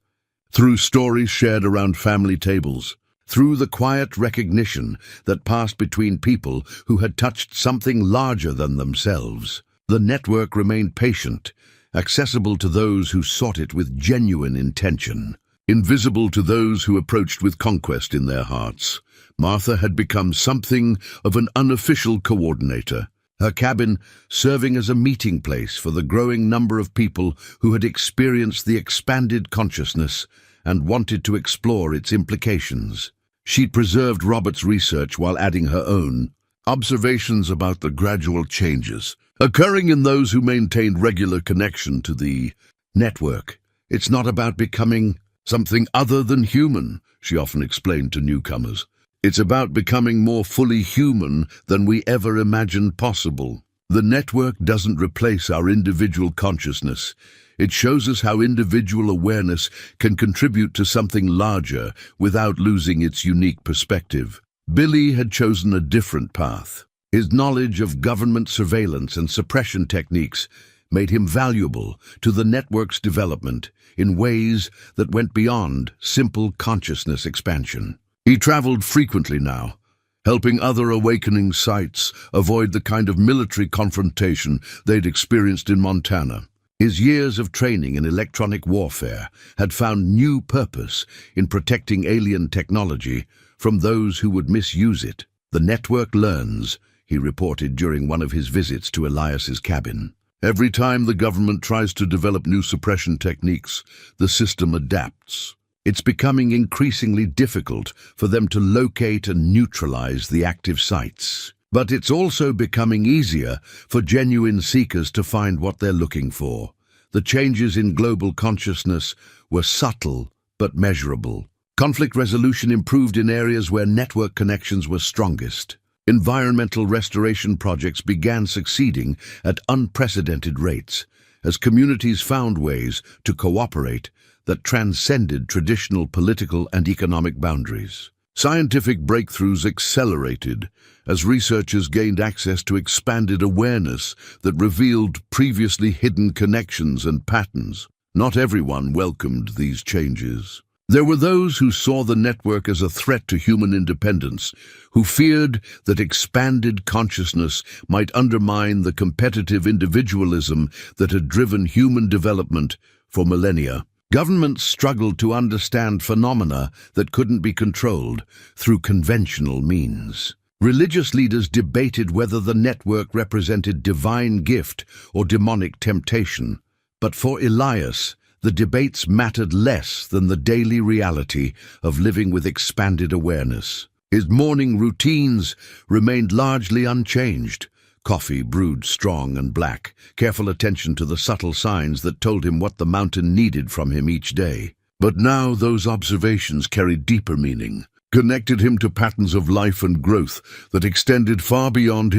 through stories shared around family tables, through the quiet recognition that passed between people who had touched something larger than themselves. The network remained patient, accessible to those who sought it with genuine intention, invisible to those who approached with conquest in their hearts. Martha had become something of an unofficial coordinator, her cabin serving as a meeting place for the growing number of people who had experienced the expanded consciousness and wanted to explore its implications. She'd preserved Robert's research while adding her own observations about the gradual changes occurring in those who maintained regular connection to the network. It's not about becoming something other than human, she often explained to newcomers. It's about becoming more fully human than we ever imagined possible. The network doesn't replace our individual consciousness. It shows us how individual awareness can contribute to something larger without losing its unique perspective. Billy had chosen a different path. His knowledge of government surveillance and suppression techniques made him valuable to the network's development in ways that went beyond simple consciousness expansion. He traveled frequently now, helping other awakening sites avoid the kind of military confrontation they'd experienced in Montana. His years of training in electronic warfare had found new purpose in protecting alien technology from those who would misuse it. The network learns, he reported during one of his visits to Elias's cabin. Every time the government tries to develop new suppression techniques, the system adapts. It's becoming increasingly difficult for them to locate and neutralize the active sites. But it's also becoming easier for genuine seekers to find what they're looking for. The changes in global consciousness were subtle but measurable. Conflict resolution improved in areas where network connections were strongest. Environmental restoration projects began succeeding at unprecedented rates as communities found ways to cooperate that transcended traditional political and economic boundaries. Scientific breakthroughs accelerated as researchers gained access to expanded awareness that revealed previously hidden connections and patterns. Not everyone welcomed these changes. There were those who saw the network as a threat to human independence, who feared that expanded consciousness might undermine the competitive individualism that had driven human development for millennia. Governments struggled to understand phenomena that couldn't be controlled through conventional means. Religious leaders debated whether the network represented divine gift or demonic temptation. But for Elias, the debates mattered less than the daily reality of living with expanded awareness. His morning routines remained largely unchanged. Coffee brewed strong and black, careful attention to the subtle signs that told him what the mountain needed from him each day. But now those observations carried deeper meaning, connected him to patterns of life and growth that extended far beyond his